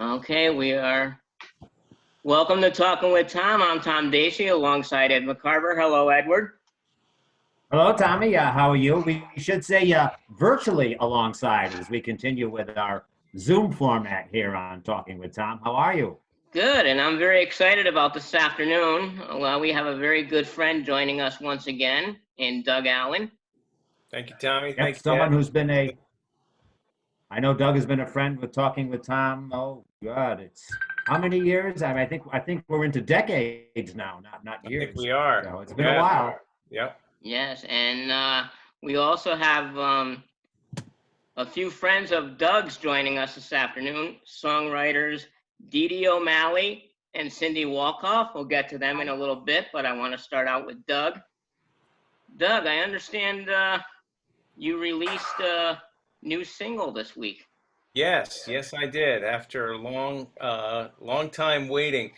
Okay, we are. Welcome to Talking with Tom. I'm Tom Dacey alongside Ed McCarver. Hello, Edward. Hello, Tommy. How are you? We should say virtually alongside as we continue with our Zoom format here on Talking with Tom. How are you? Good, and I'm very excited about this afternoon. Well, we have a very good friend joining us once again in Doug Allen. Thank you, Tommy. Yep, Thank you, someone Ed. who's I know Doug has been a friend with Talking with Tom. Oh God, it's how many years? I think we're into decades now, not I years. think we are. So it's been a while. Yep. Yes, and we also have a few friends of Doug's joining us this afternoon, songwriters Deedee O'Malley and Cindy Walkov. We'll get to them in a little bit, but I want to start out with Doug. Doug, I understand you released a new single this week. Yes, I did. After a long time waiting,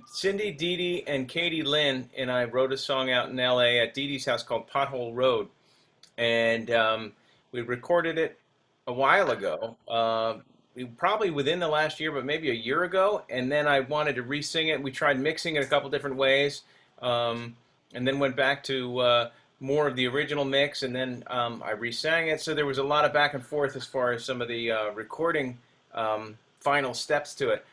Cindy, Deedee, and Katie Lynn and I wrote a song out in L.A. at Deedee's house called Pothole Road, and we recorded it a while ago. Probably within the last year, but maybe a year ago. And then I wanted to re-sing it. We tried mixing it a couple different ways, and then went back to more of the original mix, and then I re-sang it. So there was a lot of back and forth as far as some of the recording final steps to it.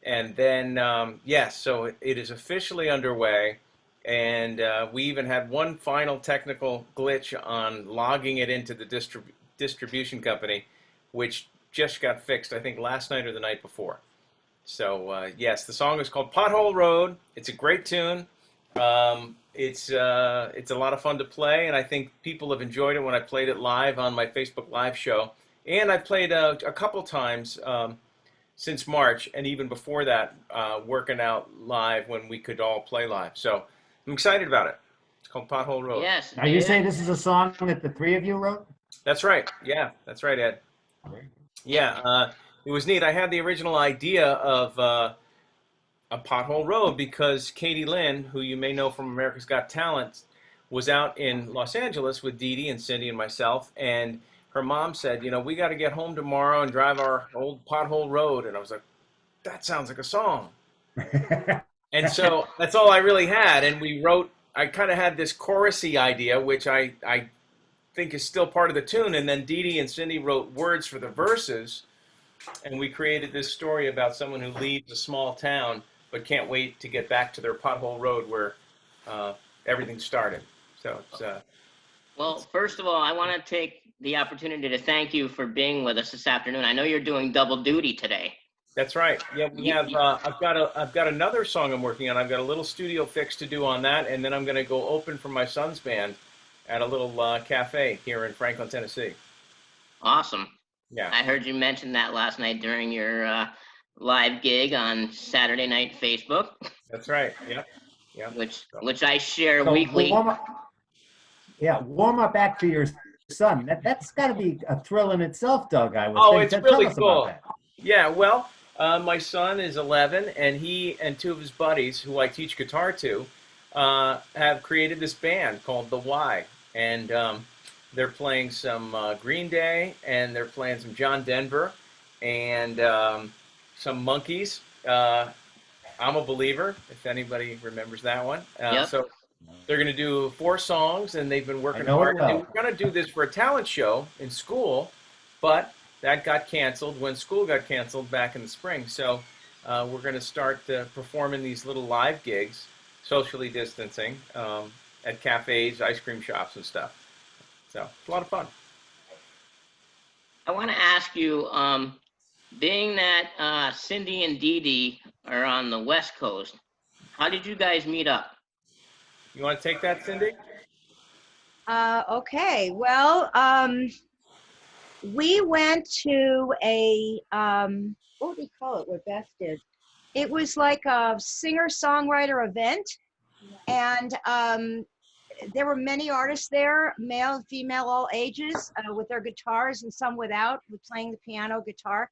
And then, yes, so it is officially underway. And we even had one final technical glitch on logging it into the distribution company, which just got fixed, I think, last night or the night before. So, yes, the song is called Pothole Road. It's a great tune. It's a lot of fun to play, and I think people have enjoyed it when I played it live on my Facebook Live show. And I played a couple times since March, and even before that, working out live when we could all play live. So I'm excited about it. It's called Pothole Road. Yes. Now you say this is a song that the three of you wrote? That's right. Yeah, that's right, Ed. Yeah, it was neat. I had the original idea of a Pothole Road because Katie Lynn, who you may know from America's Got Talent, was out in Los Angeles with Deedee and Cindy and myself, and her mom said, we got to get home tomorrow and drive our old Pothole Road. And I was like, that sounds like a song. And so that's all I really had. And I kind of had this chorusy idea, which I think is still part of the tune. And then Deedee and Cindy wrote words for the verses. And we created this story about someone who leaves a small town but can't wait to get back to their pothole road where everything started. So it's well, first of all, I want to take the opportunity to thank you for being with us this afternoon. I know you're doing double duty today. That's right. Yeah, we have. I've got another song I'm working on. I've got a little studio fix to do on that, and then I'm going to go open for my son's band at a little cafe here in Franklin, Tennessee. Awesome. Yeah. I heard you mention that last night during your live gig on Saturday Night Facebook. That's right. Yeah. Yeah. Which I share weekly. Warm up act for your son. That's got to be a thrill in itself, Doug. I would think. It's really cool. About that. Yeah. Well, my son is 11, and he and two of his buddies, who I teach guitar to, have created this band called The Y, and they're playing some Green Day, and they're playing some John Denver, and some Monkees. I'm a Believer, if anybody remembers that one. Yep. So they're going to do 4 songs, and they've been working know hard. it well. They were going to do this for a talent show in school, but that got canceled when school got canceled back in the spring. So we're going to start performing these little live gigs, socially distancing, at cafes, ice cream shops, and stuff. So it's a lot of fun. I want to ask you, being that Cindy and Deedee are on the West Coast, how did you guys meet up? You want to take that, Cindy? Okay. Well, we went to a, what do you call it, what Beth did? It was like a singer-songwriter event, and there were many artists there, male, female, all ages, with their guitars and some without, playing the piano, guitar.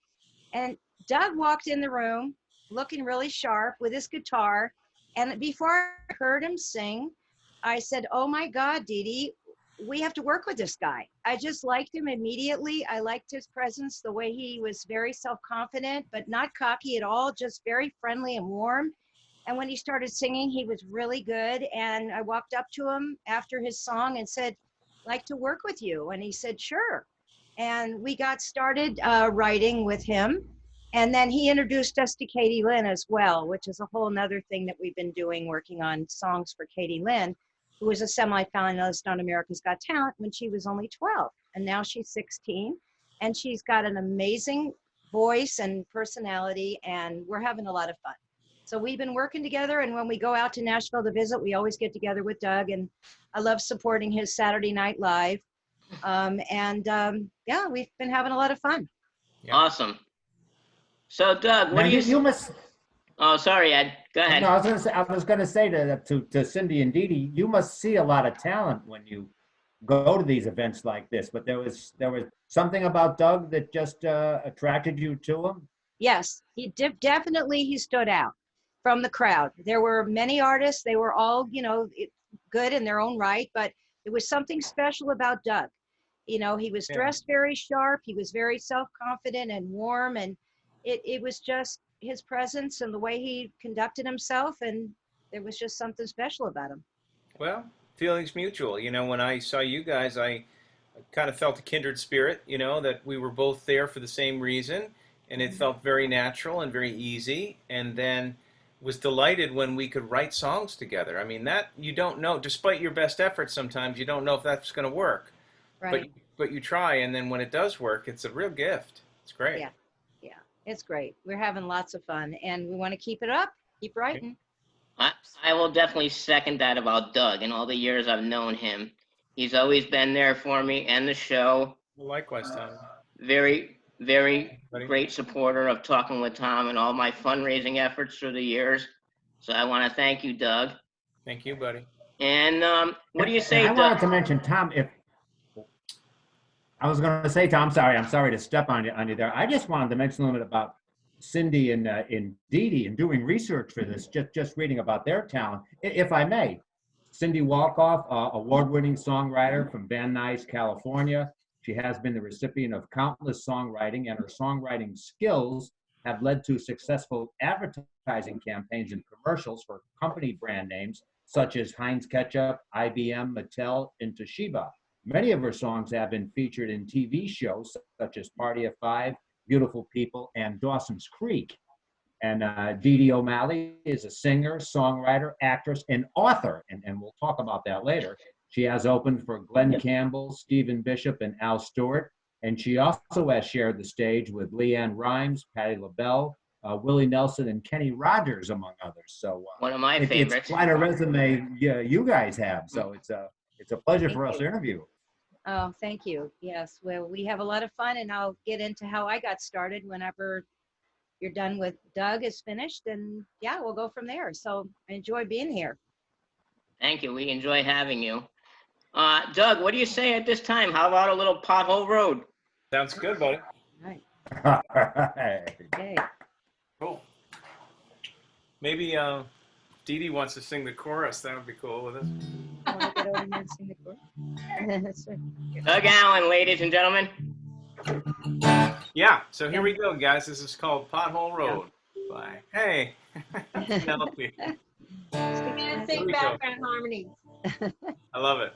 And Doug walked in the room looking really sharp with his guitar. And before I heard him sing, I said, "Oh my God, Deedee, we have to work with this guy. I just liked him immediately. I liked his presence, the way he was very self-confident, but not cocky at all, just very friendly and warm. And when he started singing, he was really good. And I walked up to him after his song and said, like to work with you. And he said, sure. And we got started writing with him. And then he introduced us to Katie Lynn as well, which is a whole nother thing that we've been doing, working on songs for Katie Lynn, who was a semi-finalist on America's Got Talent when she was only 12. And now she's 16. And she's got an amazing voice and personality, and we're having a lot of fun. So we've been working together, and when we go out to Nashville to visit, we always get together with Doug, and I love supporting his Saturday Night Live. Yeah, we've been having a lot of fun. Yeah. Awesome. So Doug, what Now, do you? you must. Oh, sorry, Ed. Go ahead. No, I was gonna say to Cindy and Deedee, you must see a lot of talent when you go to these events like this. But there was something about Doug that just attracted you to him. Yes, definitely he stood out from the crowd. There were many artists. They were all, good in their own right, but there was something special about Doug. He was dressed very sharp. He was very self-confident and warm, and it was just his presence and the way he conducted himself, and there was just something special about him. Well, feelings mutual. When I saw you guys, I kind of felt a kindred spirit, that we were both there for the same reason, and it felt very natural and very easy, and then was delighted when we could write songs together. I mean, that you don't know, despite your best efforts sometimes, you don't know if that's going to work. Right. But you try, and then when it does work, it's a real gift. It's great. Yeah. It's great. We're having lots of fun, and we want to keep it up, keep writing. I will definitely second that about Doug. In all the years I've known him, he's always been there for me and the show. Well, likewise, Tom. Very, very great supporter of Talking with Tom and all my fundraising efforts through the years. So I want to thank you, Doug. Thank you, buddy. And what do you say, I Doug? wanted to mention, Tom, I was going to say, Tom, I'm sorry to step on you there. I just wanted to mention a little bit about Cindy and Deedee and doing research for this, just reading about their talent, if I may. Cindy Walkov, award-winning songwriter from Van Nuys, California. She has been the recipient of countless songwriting, and her songwriting skills have led to successful advertising campaigns and commercials for company brand names such as Heinz Ketchup, IBM, Mattel, and Toshiba. Many of her songs have been featured in TV shows such as Party of Five, Beautiful People, and Dawson's Creek. And Deedee O'Malley is a singer, songwriter, actress, and author, and we'll talk about that later. She has opened for Glenn Campbell, Stephen Bishop, and Al Stewart, and she also has shared the stage with Leanne Rimes, Patti LaBelle, Willie Nelson, and Kenny Rogers, among others. So one of my favorites. It's quite a resume you guys have, so it's a pleasure for us to interview. Oh, thank you. Yes, well, we have a lot of fun, and I'll get into how I got started whenever you're done with Doug is finished, and yeah, we'll go from there. So I enjoy being here. Thank you. We enjoy having you. Doug, what do you say at this time? How about a little Pothole Road? Sounds good, buddy. All right. Okay. Cool. Maybe Deedee wants to sing the chorus. That would be cool with us. I want to get over here and sing the chorus. Sure. Doug Allen, ladies and gentlemen. Yeah, so here we go, guys. This is called Pothole Road. Bye. Hey. Penelope. Sing background harmonies. I love it.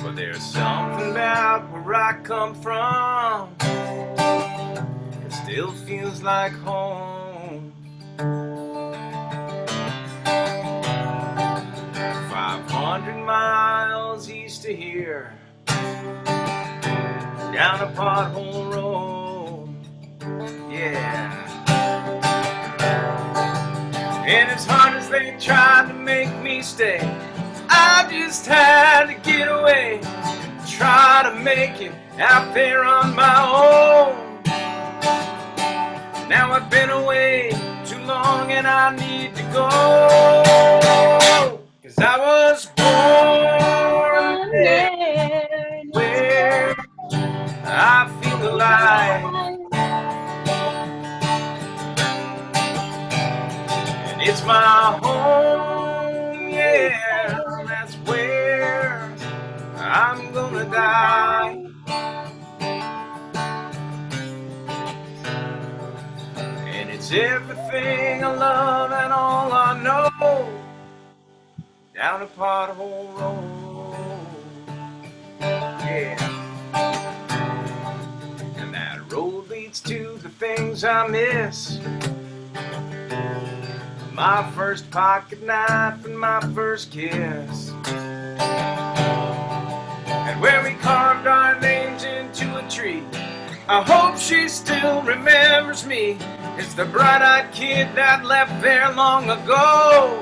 Well, there's something about where I come from. It still feels like home. 500 miles east of here, down a pothole road, yeah. And as hard as they tried to make me stay, I just had to get away, try to make it out there on my own. Now I've been away too long and I need to go, 'cause I was born there where I feel the light. And it's my home, yeah, that's where I'm gonna die. And it's everything I love and all I know, down a pothole road. Yeah. And that road leads to the things I miss. My first pocket knife and my first kiss. And where we carved our names into a tree. I hope she still remembers me. It's the bright-eyed kid that left there long ago.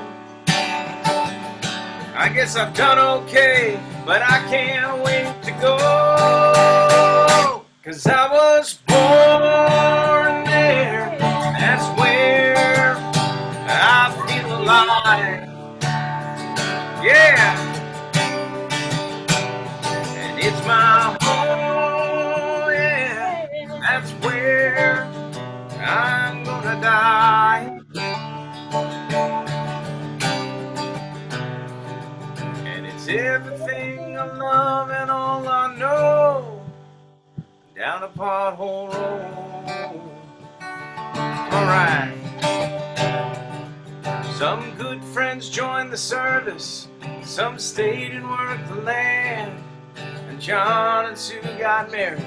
I guess I've done okay, but I can't wait to go. 'Cause I was born there, that's where I feel alive. Yeah. And it's my home, yeah, that's where I'm gonna die. And it's everything I love and all I know, down a pothole road. Alright. Some good friends joined the service, some stayed and worked the land. And John and Sue got married,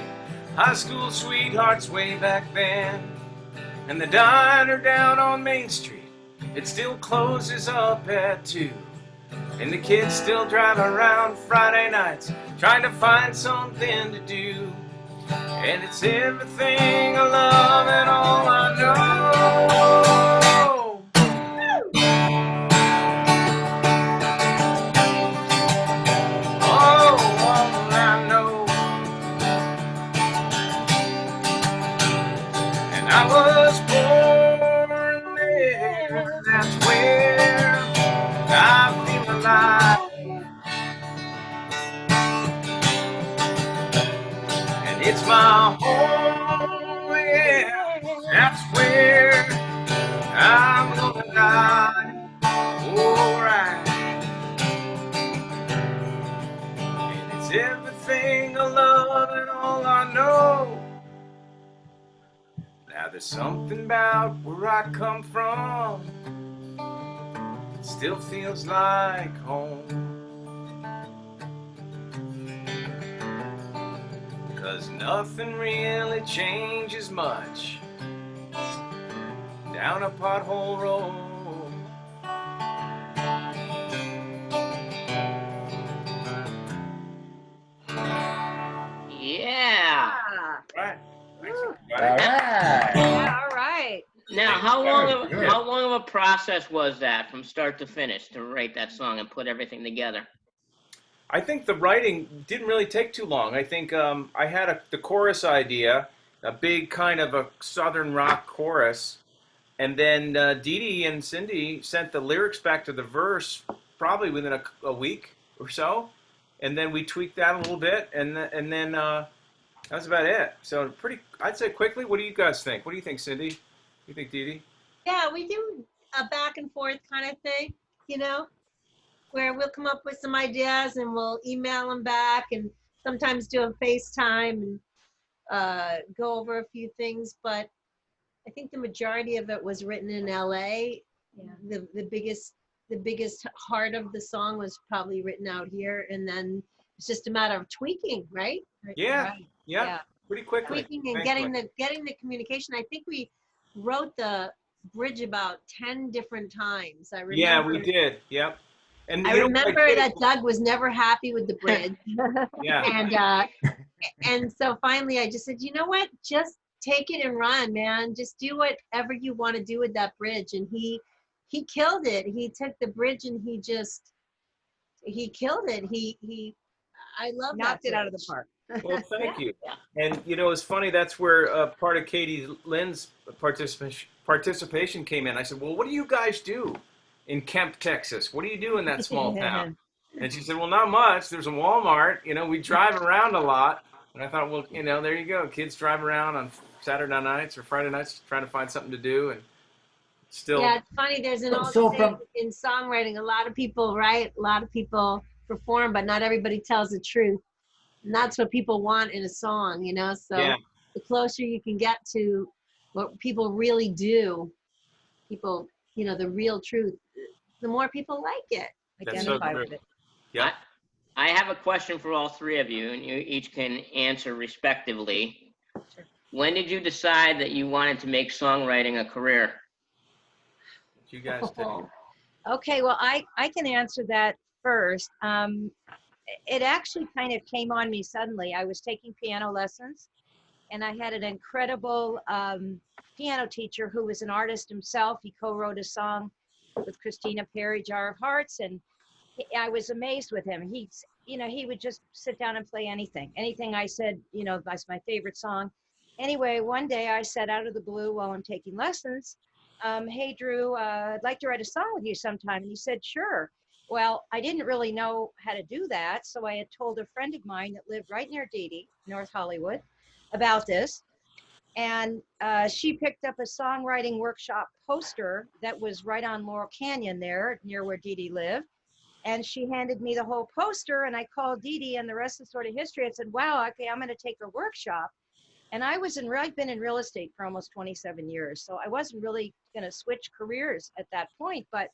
high school sweethearts way back then. And the diner down on Main Street, it still closes up at 2. And the kids still drive around Friday nights, trying to find something to do. And it's everything I love and all I know. Oh, all I know. And I was born there, that's where I feel alive. And it's my home, yeah, that's where I'm gonna die. Alright. And it's everything I love and all I know. Now there's something about where I come from, it still feels like home. 'Cause nothing really changes much down a pothole road. Yeah. Right. Thanks, All everybody. right. Yeah, all right. Now, Thanks, Good. how long of a process was that from start to finish to write that song and put everything together? I think the writing didn't really take too long. I think I had the chorus idea, a big kind of a southern rock chorus, and then Deedee and Cindy sent the lyrics back to the verse probably within a week or so, and then we tweaked that a little bit, and then that was about it. So pretty, I'd say quickly. What do you guys think? What do you think, Cindy? What do you think, Deedee? Yeah, we do a back and forth kind of thing, you know, where we'll come up with some ideas and we'll email them back and sometimes do a FaceTime and go over a few things. But I think the majority of it was written in LA. Yeah. The biggest heart of the song was probably written out here, and then it's just a matter of tweaking, right? Yeah, Right. yeah, pretty quickly. Tweaking and Thankfully. getting the communication. I think we wrote the bridge about 10 different times. I remember. Yeah, we did. Yep. And I you know what remember did? that Doug was never happy with the bridge. Yeah. And so finally I just said, you know what? Just take it and run, man. Just do whatever you want to do with that bridge. And he killed it. He took the bridge and he killed it. I love that Knocked it out of the bridge. park. Well, thank you. Yeah. And you know, it's funny. That's where part of Katie Lynn's participation came in. I said, "Well, what do you guys do in Kemp, Texas? What do you do in that small town?" And she said, "Well, not much. There's a Walmart. You know, we drive around a lot." And I thought, well, there you go. Kids drive around on Saturday nights or Friday nights trying to find something to do, and still. Yeah, it's funny. There's an old So saying from in songwriting. A lot of people write, a lot of people perform, but not everybody tells the truth. And that's what people want in a song, So Yeah. the closer you can get to what people really do, people, the real truth, the more people like it. That's so Identify true. with it. Yeah. I have a question for all three of you, and you each can answer respectively. Sure. When did you decide that you wanted to make songwriting a career? You guys take it. Okay, well, I can answer that first. It actually kind of came on me suddenly. I was taking piano lessons, and I had an incredible piano teacher who was an artist himself. He co-wrote a song with Christina Perri, Jar of Hearts, and I was amazed with him. He would just sit down and play anything I said, that's my favorite song. Anyway, one day I said out of the blue while I'm taking lessons, hey, Drew, I'd like to write a song with you sometime. And he said, sure. Well, I didn't really know how to do that. So I had told a friend of mine that lived right near Deedee, North Hollywood, about this. And she picked up a songwriting workshop poster that was right on Laurel Canyon there, near where Deedee lived. And she handed me the whole poster, and I called Deedee, and the rest is sort of history. I said, wow, okay, I'm going to take her workshop. And I've been in real estate for almost 27 years. So I wasn't really going to switch careers at that point, but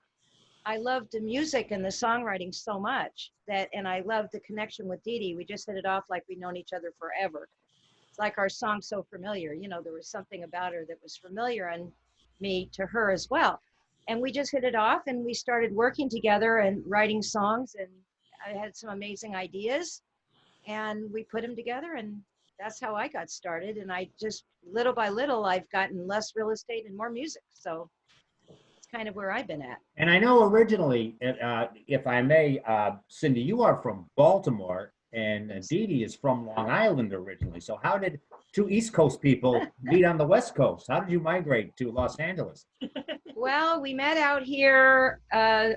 I loved the music and the songwriting so much and I loved the connection with Deedee. We just hit it off like we'd known each other forever. It's like our song So Familiar, there was something about her that was familiar and me to her as well. And we just hit it off and we started working together and writing songs, and I had some amazing ideas and we put them together, and that's how I got started. And I just, little by little, I've gotten less real estate and more music. So it's kind of where I've been at. And I know originally, if I may, Cindy, you are from Baltimore, and Deedee is from Long Island originally. So how did two East Coast people meet on the West Coast? How did you migrate to Los Angeles? Well, we met out here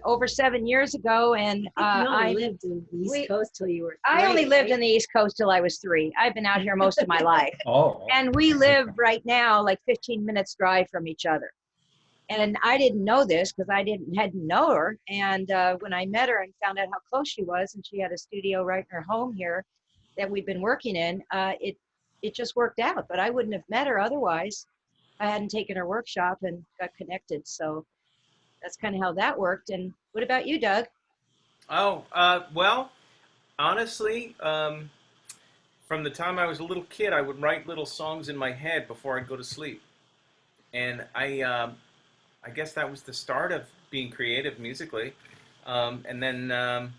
over 7 years ago, and I lived in the East Coast till you were 3. I only lived in the East Coast till I was 3. I've been out here most of my life. Oh. And we live right now like 15 minutes drive from each other. And I didn't know this because I hadn't know her. And when I met her and found out how close she was, and she had a studio right in her home here that we've been working in, it just worked out. But I wouldn't have met her otherwise. I hadn't taken her workshop and got connected. So that's kind of how that worked. And what about you, Doug? Oh, well, honestly, from the time I was a little kid, I would write little songs in my head before I'd go to sleep. And I guess that was the start of being creative musically. And then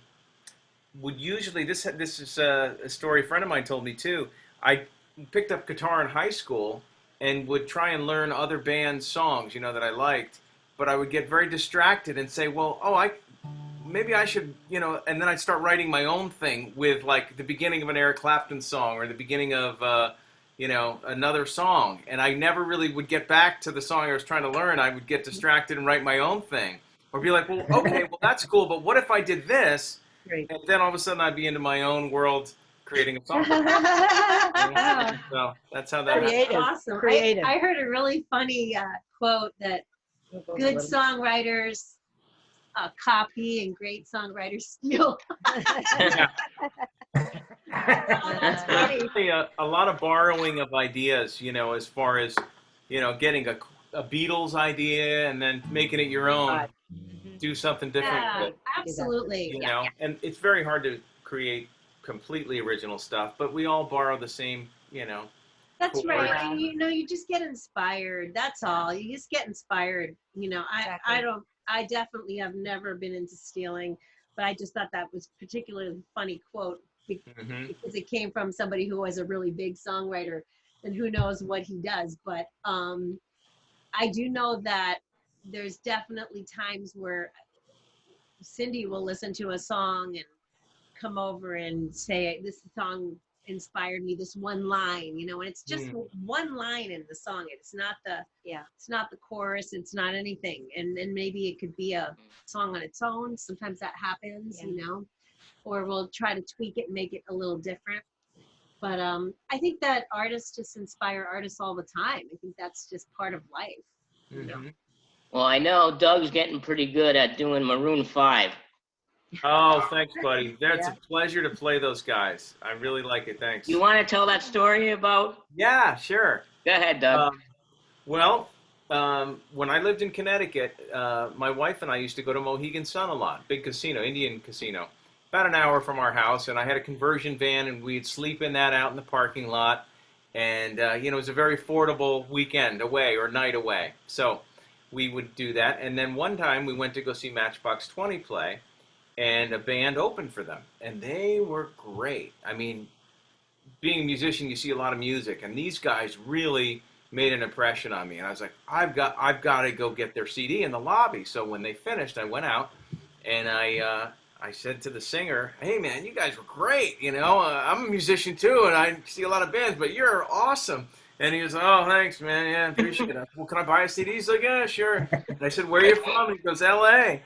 would usually, this is a story a friend of mine told me too. I picked up guitar in high school and would try and learn other bands' songs, that I liked. But I would get very distracted and say, well, maybe I should, and then I'd start writing my own thing with like the beginning of an Eric Clapton song or the beginning of, another song. And I never really would get back to the song I was trying to learn. I would get distracted and write my own thing. Or be like, well, okay, well, that's cool, but what if I did this? Great. And then all of a sudden I'd be into my own world creating a song. So that's how that happened. Creative. Awesome. Creative. I heard a really funny quote that good songwriters copy and great songwriters steal. Yeah. Oh, that's funny. Actually, a lot of borrowing of ideas, as far as, getting a Beatles idea and then making it your own, do something different Yeah, with it, absolutely. And it's very hard to create completely original stuff, but we all borrow the same, That's cool right. words. And, you just get inspired. That's all. You just get inspired. Exactly. I definitely have never been into stealing, but I just thought that was a particularly funny quote Mhm. because it came from somebody who was a really big songwriter, and who knows what he does. But I do know that there's definitely times where Cindy will listen to a song and come over and say, this song inspired me, this one line, and it's just one line in the song. It's not the chorus, it's not anything. And maybe it could be a song on its own. Sometimes that happens, or we'll try to tweak it and make it a little different. But I think that artists just inspire artists all the time. I think that's just part of life. You know? Mhm. Well, I know Doug's getting pretty good at doing Maroon 5. Oh, thanks, buddy. That's Yeah. a pleasure to play those guys. I really like it. Thanks. You want to tell that story about? Yeah, sure. Go ahead, Doug. Well, when I lived in Connecticut, my wife and I used to go to Mohegan Sun a lot, big casino, Indian casino, about an hour from our house. And I had a conversion van, and we'd sleep in that out in the parking lot. And, it was a very affordable weekend away or night away. So we would do that. And then one time we went to go see Matchbox 20 play, and a band opened for them. And they were great. I mean, being a musician, you see a lot of music, and these guys really made an impression on me. And I was like, I've got to go get their CD in the lobby. So when they finished, I went out and I said to the singer, "Hey man, you guys were great. I'm a musician too, and I see a lot of bands, but you're awesome." And he was, "Oh, thanks, man. Yeah, appreciate it." Well, can I buy a CD? He's like, "Yeah, sure." And I said, "Where are you from?" And he goes, "LA."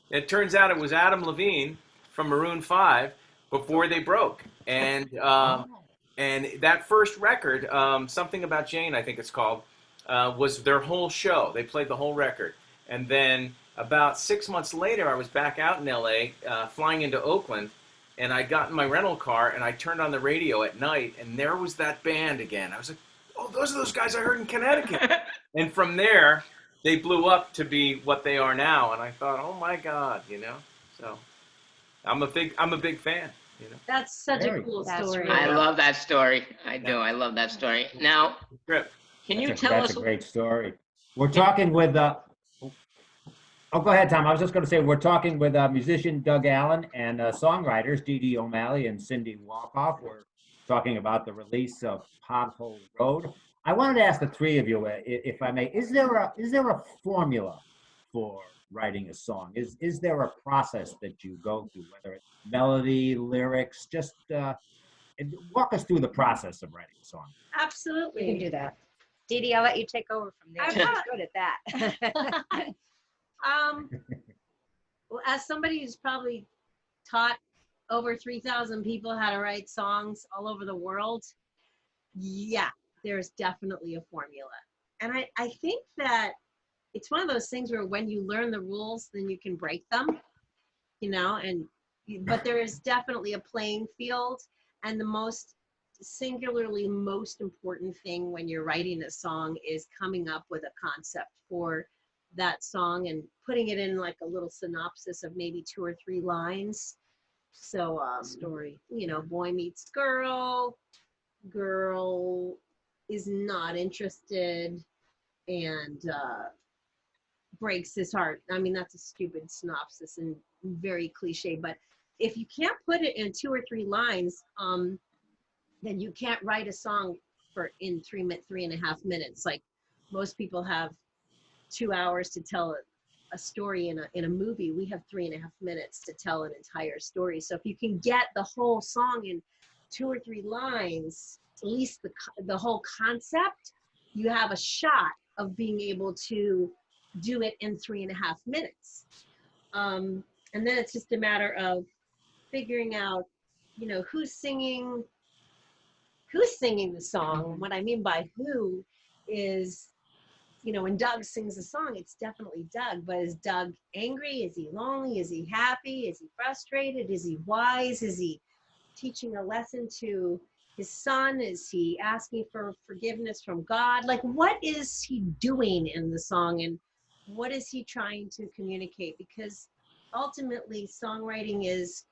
It turns out it was Adam Levine from Maroon 5 before they broke. And that first record, Something About Jane, I think it's called, was their whole show. They played the whole record. And then about 6 months later, I was back out in LA, flying into Oakland, and I got in my rental car, and I turned on the radio at night, and there was that band again. I was like, "Oh, those are those guys I heard in Connecticut." And from there, they blew up to be what they are now. And I thought, oh my God, So I'm a big fan. That's such Very- a cool That's story. really I love that story. I do. I love that story. Now, Trip. can you That's tell a us? great story. We're talking with, oh, go ahead, Tom. I was just going to say, we're talking with musician Doug Allen and songwriters Deedee O'Malley and Cindy Walkov. We're talking about the release of Pothole Road. I wanted to ask the three of you, if I may, is there a formula for writing a song? Is there a process that you go through, whether it's melody, lyrics, just walk us through the process of writing a song? We can Absolutely. do that. Deedee, I'll let you take over from there. I'm You're not- good at that. Well, as somebody who's probably taught over 3,000 people how to write songs all over the world, yeah, there's definitely a formula. And I think that it's one of those things where when you learn the rules, then you can break them, but there is definitely a playing field. And the singularly most important thing when you're writing a song is coming up with a concept for that song and putting it in like a little synopsis of maybe 2 or 3 lines. So, Story. Boy meets girl, girl is not interested, and breaks his heart. I mean, that's a stupid synopsis and very cliche, but if you can't put it in 2 or 3 lines, then you can't write a song in 3.5 minutes. Like most people have 2 hours to tell a story in a movie. We have 3.5 minutes to tell an entire story. So if you can get the whole song in 2 or 3 lines, at least the whole concept, you have a shot of being able to do it in 3.5 minutes. And then it's just a matter of figuring out, who's singing the song. What I mean by who is, when Doug sings a song, it's definitely Doug. But is Doug angry? Is he lonely? Is he happy? Is he frustrated? Is he wise? Is he teaching a lesson to his son? Is he asking for forgiveness from God? Like, what is he doing in the song, and what is he trying to communicate? Because ultimately, songwriting is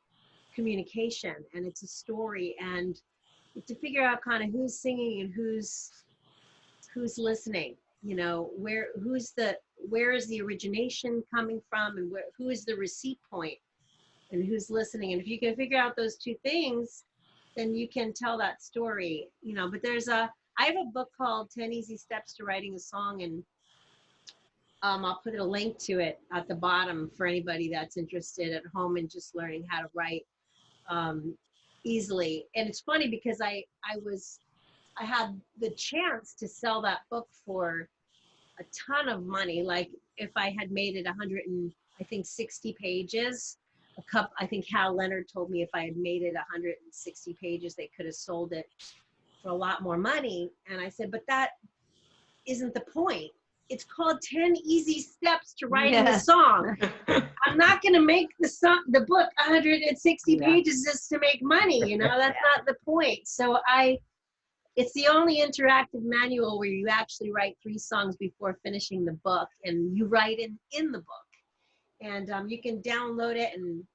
communication, and it's a story, and to figure out kind of who's singing and who's listening. Where is the origination coming from, and who is the receipt point, and who's listening. And if you can figure out those 2 things, then you can tell that story. But I have a book called 10 Easy Steps to Writing a Song, and I'll put a link to it at the bottom for anybody that's interested at home in just learning how to write easily. And it's funny because I had the chance to sell that book for a ton of money. Like if I had made it 160 pages, I think Hal Leonard told me if I had made it 160 pages, they could have sold it for a lot more money. And I said, but that isn't the point. It's called 10 Easy Steps to Writing a Song. I'm not going to make the book 160 pages just to make money. You know, that's not the point. So it's the only interactive manual where you actually write 3 songs before finishing the book, and you write in the book. And you can download it and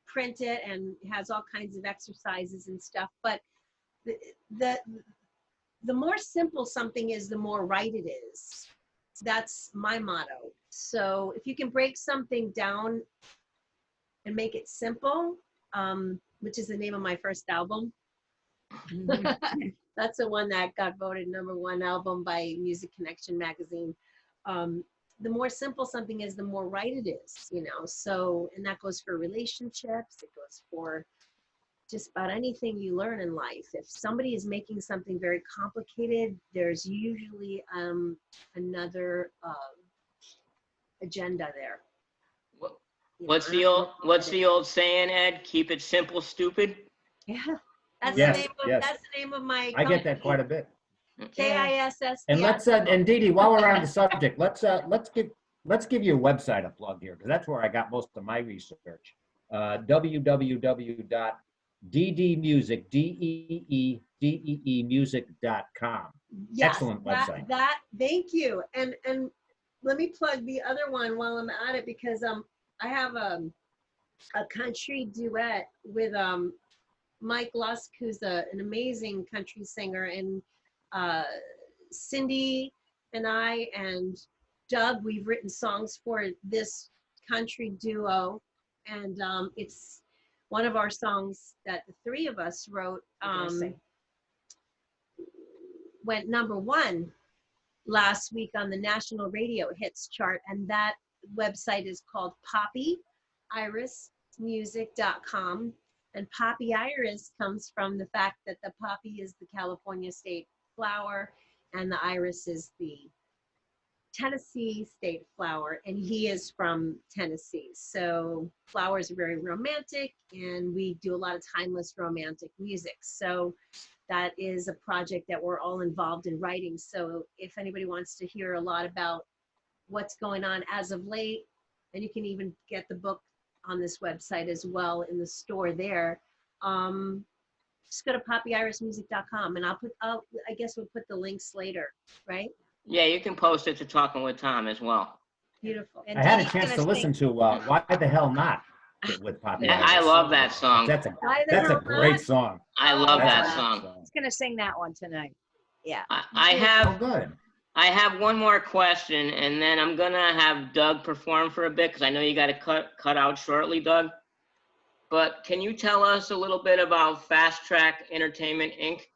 print it, and it has all kinds of exercises and stuff. But the more simple something is, the more right it is. That's my motto. So if you can break something down and make it simple, which is the name of my first album. That's the one that got voted #1 album by Music Connection magazine. The more simple something is, the more right it is, you know. So, and that goes for relationships. It goes for just about anything you learn in life. If somebody is making something very complicated, there's usually another agenda there. What's the old saying, Ed? Keep it simple, stupid. Yeah, that's Yes, the name of yes. that's the name of my I get that company. quite a bit. KISS. And let's and Deedee, while we're on the subject, let's give you a website a plug here, because that's where I got most of my research. www.deedeemusic, DEEDEE music.com. Yes, Excellent website. Thank you. And let me plug the other one while I'm at it, because I have a country duet with Mike Lusk, who's an amazing country singer, and Cindy and I and Doug, we've written songs for this country duo, and it's one of our songs that the 3 of us wrote. Went #1 last week on the national radio hits chart, and that website is called poppyirismusic.com. And poppy iris comes from the fact that the poppy is the California state flower, and the iris is the Tennessee state flower, and he is from Tennessee. So flowers are very romantic, and we do a lot of timeless romantic music. So that is a project that we're all involved in writing. So if anybody wants to hear a lot about what's going on as of late, and you can even get the book on this website as well in the store there, just go to poppyirismusic.com, and I guess we'll put the links later, right? Yeah, you can post it to Talking with Tom as well. Beautiful. And I had a Deedee's chance gonna to listen sing- to Why the Hell Not with Poppy. Yeah, I love that song. That's Why the a Hell great Not? song. I love That's that a song. great He's gonna sing that one tonight. Yeah. I Oh, have good. one more question, and then I'm gonna have Doug perform for a bit, because I know you got to cut out shortly, Doug. But can you tell us a little bit about Fast Track Entertainment Inc.?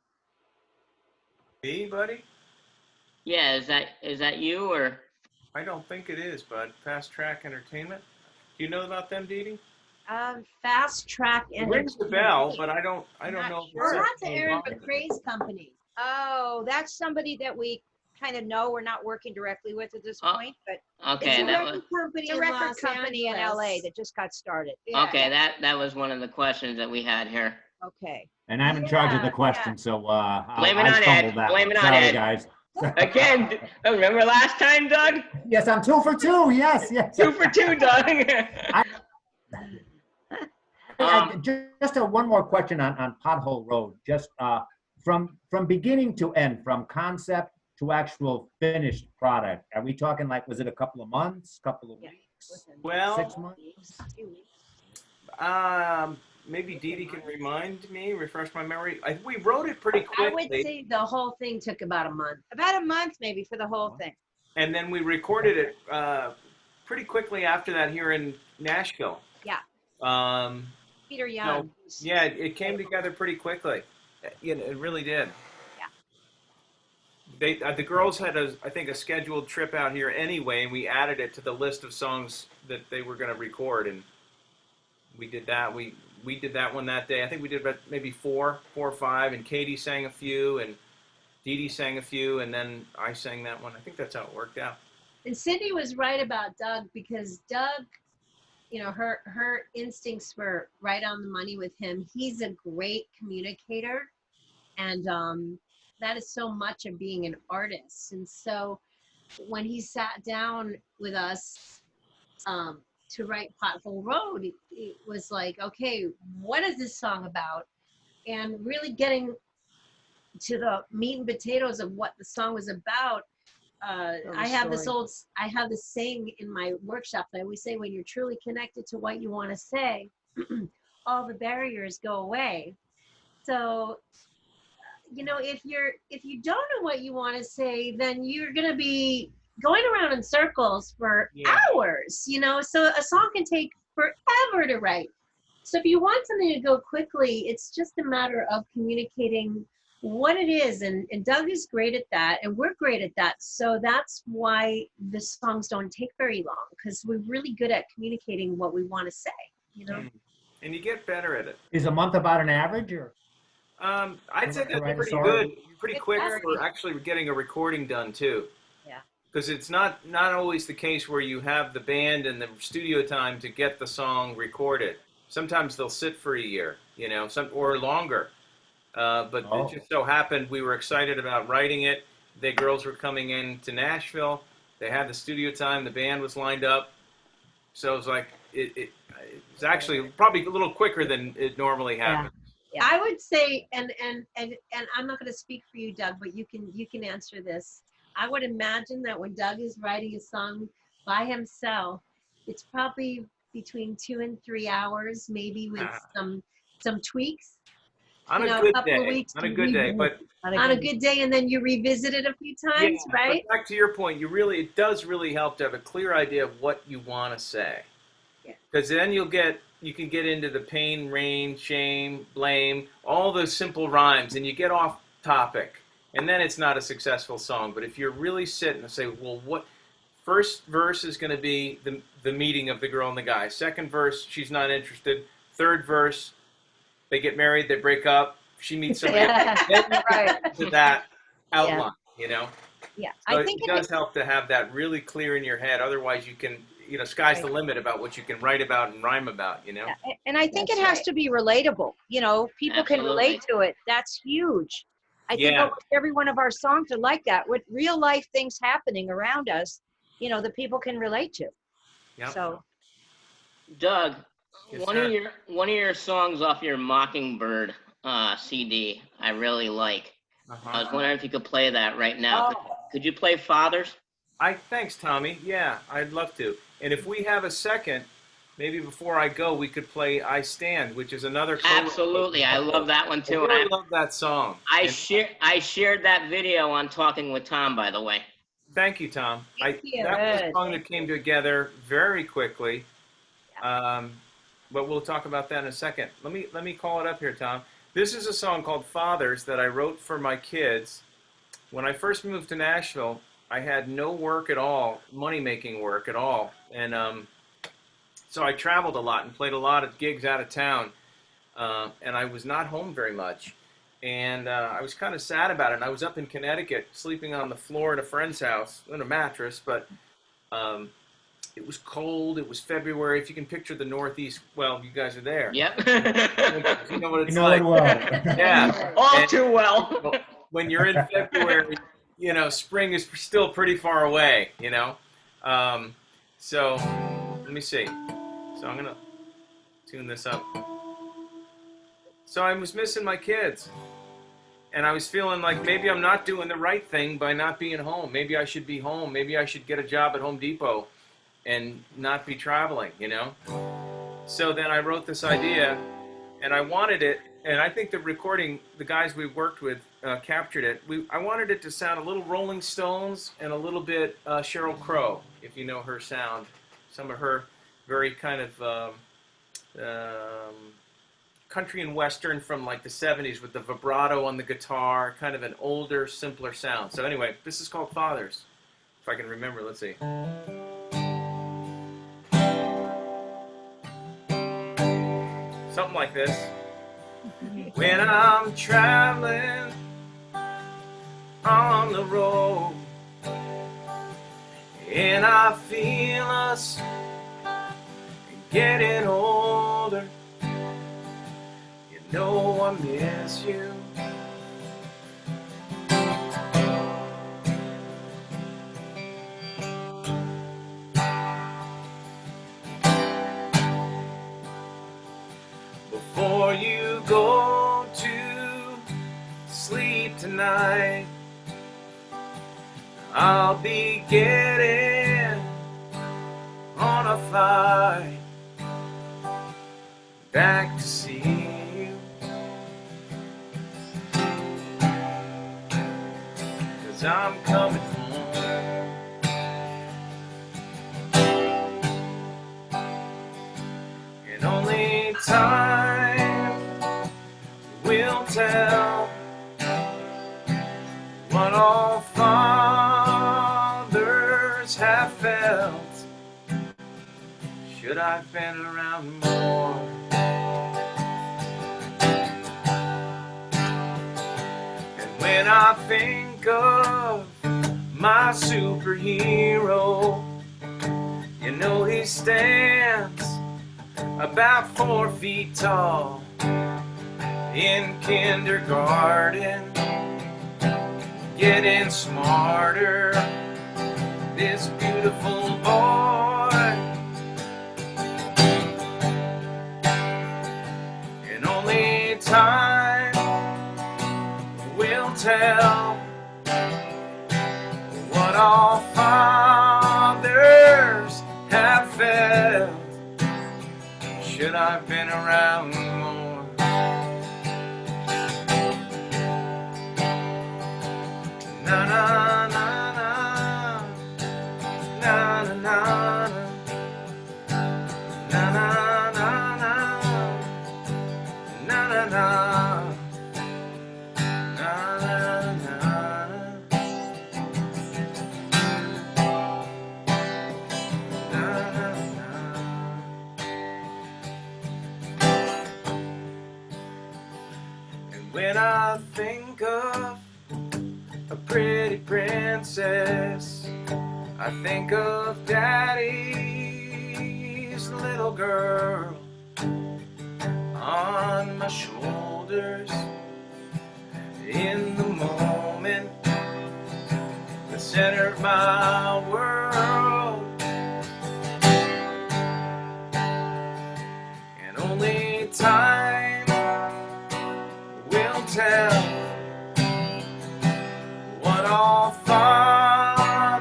Me, buddy? Yeah, is that you, or? I don't think it is, bud. Fast Track Entertainment. Do you know about them, Deedee? Fast Track It rings the bell, but I don't Not know. if Well, it's that's a- Aaron McCrae's company. Oh, that's somebody that we kind of know. We're not working directly with at this Oh, point, but Okay, It's a that was record company it's a in record Los company in Angeles. LA that just got started. Yeah. okay. That was one of the questions that we had here. Okay. And I'm in charge of the Yeah, question, so Blame it I on Ed. fumbled that Blame one. it on Sorry, Ed. guys. Again, remember last time, Doug? Yes, I'm 2 for 2. Yes. 2 for 2, Doug. Just one more question on Pothole Road. Just from beginning to end, from concept to actual finished product. Are we talking like, was it a couple of months, couple of Yeah. weeks, Well, 6 months? maybe Deedee can refresh my memory. We wrote it pretty I would quickly, say the whole thing took about a month. About a month maybe for the whole thing. and then we recorded it pretty quickly after that here in Nashville. Yeah. Peter No, Young. yeah, it came together pretty quickly. You know, it really did. Yeah. The girls had I think a scheduled trip out here anyway, and we added it to the list of songs that they were going to record, and we did that. We did that one that day. I think we did about maybe four or five, and Katie sang a few, and Deedee sang a few, and then I sang that one. I think that's how it worked out. And Cindy was right about Doug, because Doug, you know, her instincts were right on the money with him. He's a great communicator, and that is so much of being an artist. And so when he sat down with us to write Pothole Road, it was like, okay, what is this song about? And really getting to the meat and potatoes of what the song was about. I have this saying in my workshop that I always say, when you're truly connected to what you want to say, all the barriers go away. So, you know, if you don't know what you want to say, then you're going to be going around in circles for hours, you know. So a song can take forever to write. So if you want something to go quickly, it's just a matter of communicating what it is. And Doug is great at that, and we're great at that. So that's why the songs don't take very long, because we're really good at communicating what we want to say, you know. And you get better at it. Is a month about an average, or? I'd say that's pretty good, pretty quick for actually getting a recording done too. Yeah. Because it's not always the case where you have the band and the studio time to get the song recorded. Sometimes they'll sit for a year, you know, or longer. But it just so happened we were excited about writing it. The girls were coming in to Nashville. They had the studio time. The band was lined up. So it was like, it's actually probably a little quicker than it normally happens. Yeah. I would say, and I'm not going to speak for you, Doug, but you can answer this. I would imagine that when Doug is writing a song by himself, it's probably between 2 and 3 hours, maybe with some tweaks. On a good day. On a good day, but on a good day, and then you revisit it a few times, right? But back to your point, it does really help to have a clear idea of what you want to say. Because then you can get into the pain, rain, shame, blame, all those simple rhymes, and you get off topic, and then it's not a successful song. But if you're really sitting and say, well, what first verse is going to be the meeting of the girl and the guy. Second verse, she's not interested. Third verse, they get married, they break up, she meets somebody. To that outline, you know. Yeah, So I think it does help to have that really clear in your head. Otherwise, you can. You know, sky's the limit about what you can write about and rhyme about, you know? Yeah. And I think it has to be relatable. You know, people can relate to it. That's huge. I think almost every one of our songs are like that. With real life things happening around us, you know, the people can relate to. Yeah. So, Doug, one of your songs off your Mockingbird CD, I really like. I was wondering if you could play that right now. Could you play Fathers? Thanks, Tommy. Yeah, I'd love to. And if we have a second, maybe before I go, we could play I Stand, which is another Absolutely. I love that one too. I really love that song. I shared that video on Talking with Tom, by the way. Thank you, Tom. Thank you. That was a song that came together very quickly. But we'll talk about that in a second. Let me call it up here, Tom. This is a song called Fathers that I wrote for my kids. When I first moved to Nashville, I had no work at all, money-making work at all. And so I traveled a lot and played a lot of gigs out of town. And I was not home very much. And I was kind of sad about it. And I was up in Connecticut, sleeping on the floor at a friend's house in a mattress. But it was cold. It was February. If you can picture the Northeast, well, you guys are there. Yep. You know what it's like. Well. Yeah. All too well. When you're in February, you know, spring is still pretty far away, you know. So let me see. So I'm gonna tune this up. So I was missing my kids, and I was feeling like maybe I'm not doing the right thing by not being home. Maybe I should be home. Maybe I should get a job at Home Depot and not be traveling, you know. So then I wrote this idea, and I wanted it. And I think the recording, the guys we worked with captured it. I wanted it to sound a little Rolling Stones and a little bit Sheryl Crow, if you know her sound. Some of her very kind of country and western from like the 70s with the vibrato on the guitar, kind of an older, simpler sound. So anyway, this is called Fathers. If I can remember, let's see. Something like this. When I'm traveling on the road and I feel us getting older, you know I miss you. before you go to sleep tonight. I'll be getting on a flight back to see you, 'cause I'm coming home. And only time will tell what all fathers have felt. Should I've been around more? And when I think of my superhero, you know he stands about 4 feet tall. In kindergarten, getting smarter, this beautiful boy. And only time will tell what all fathers have felt. Should I've been around more? Na na na na na na na na na na na na na. When I think of a pretty princess, I think of Daddy's little girl on my shoulders. In the moment, the center of my world, and only time will tell what all fathers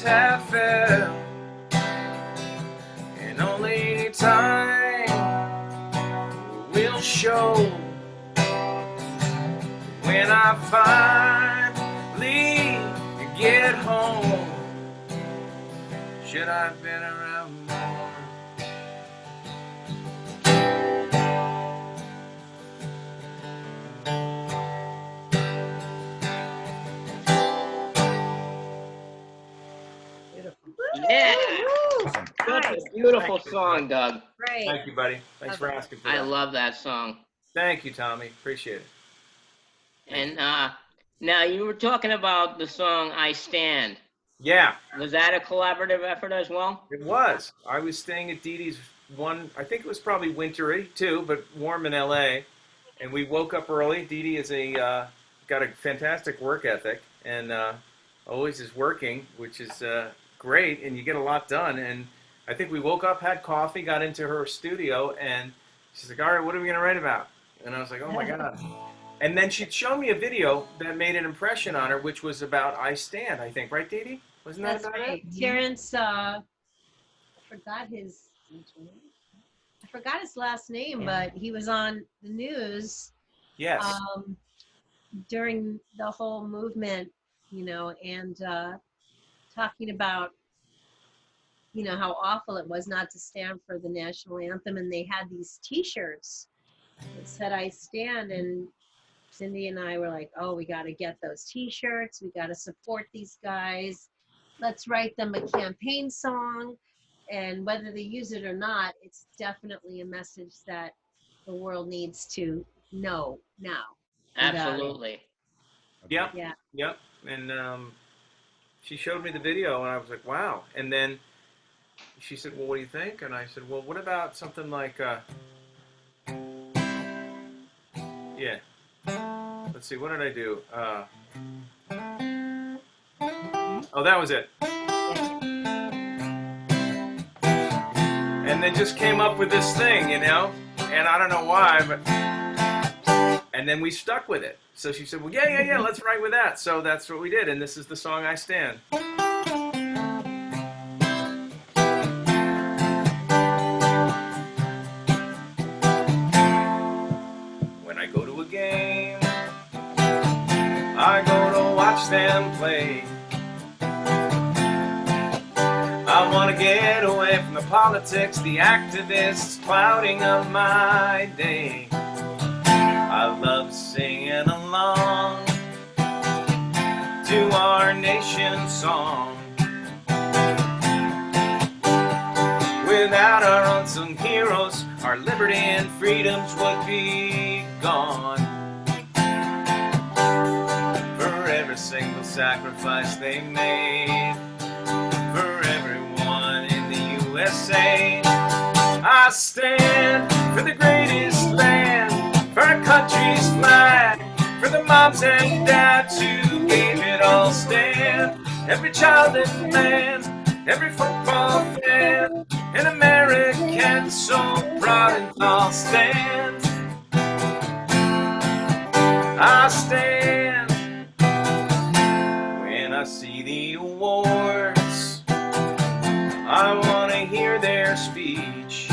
have felt, and only time will show when I finally get home. Should I have been around more? Yeah, Awesome. such Nice. a beautiful song, Doug. Great. Thank you, buddy. Thanks for asking for I that. love that song. Thank you, Tommy. Appreciate it. And now you were talking about the song "I Stand." Yeah, Was that a collaborative effort as well? it was. I was staying at Deedee's one, I think it was probably wintry too, but warm in LA. And we woke up early. Deedee is got a fantastic work ethic and always is working, which is great. And you get a lot done. And I think we woke up, had coffee, got into her studio, and she's like, "All right, what are we going to write about?" And I was like, "Oh my God." And then she'd show me a video that made an impression on her, which was about "I Stand," I think. Right, Deedee? Wasn't that That's about right. it? Terrence, I forgot his last name, but he was on the news Yes. during the whole movement, and talking about, how awful it was not to stand for the national anthem. And they had these T-shirts that said "I Stand," and Cindy and I were like, "Oh, we got to get those T-shirts. We got to support these guys. Let's write them a campaign song." And whether they use it or not, it's definitely a message that the world needs to know now. Absolutely. Yep. Yeah. Yep. And she showed me the video, and I was like, "Wow!" And then she said, "Well, what do you think?" And I said, "Well, what about something like, yeah. Let's see, what did I do? Oh, that was it." And then just came up with this thing, And I don't know why, but and then we stuck with it. So she said, well, yeah, let's write with that. So that's what we did, and this is the song I Stand. When I go to a game, I go to watch them play. I want to get away from the politics, the activists clouding up my day. I love singing along to our nation's song. Without our unsung heroes, our liberty and freedoms would be gone. For every single sacrifice they made, for everyone in the USA, I stand for the greatest land, for our country's flag, for the moms and dads who gave it all. Stand, every child and man, every football fan, an American so proud and tall. Stand, I stand. When I see the awards, I want to hear their speech.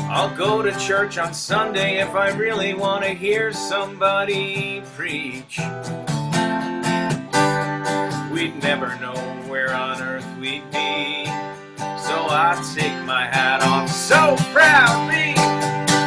I'll go to church on Sunday if I really want to hear somebody preach. We'd never know where on earth we'd be, so I take my hat off so proudly,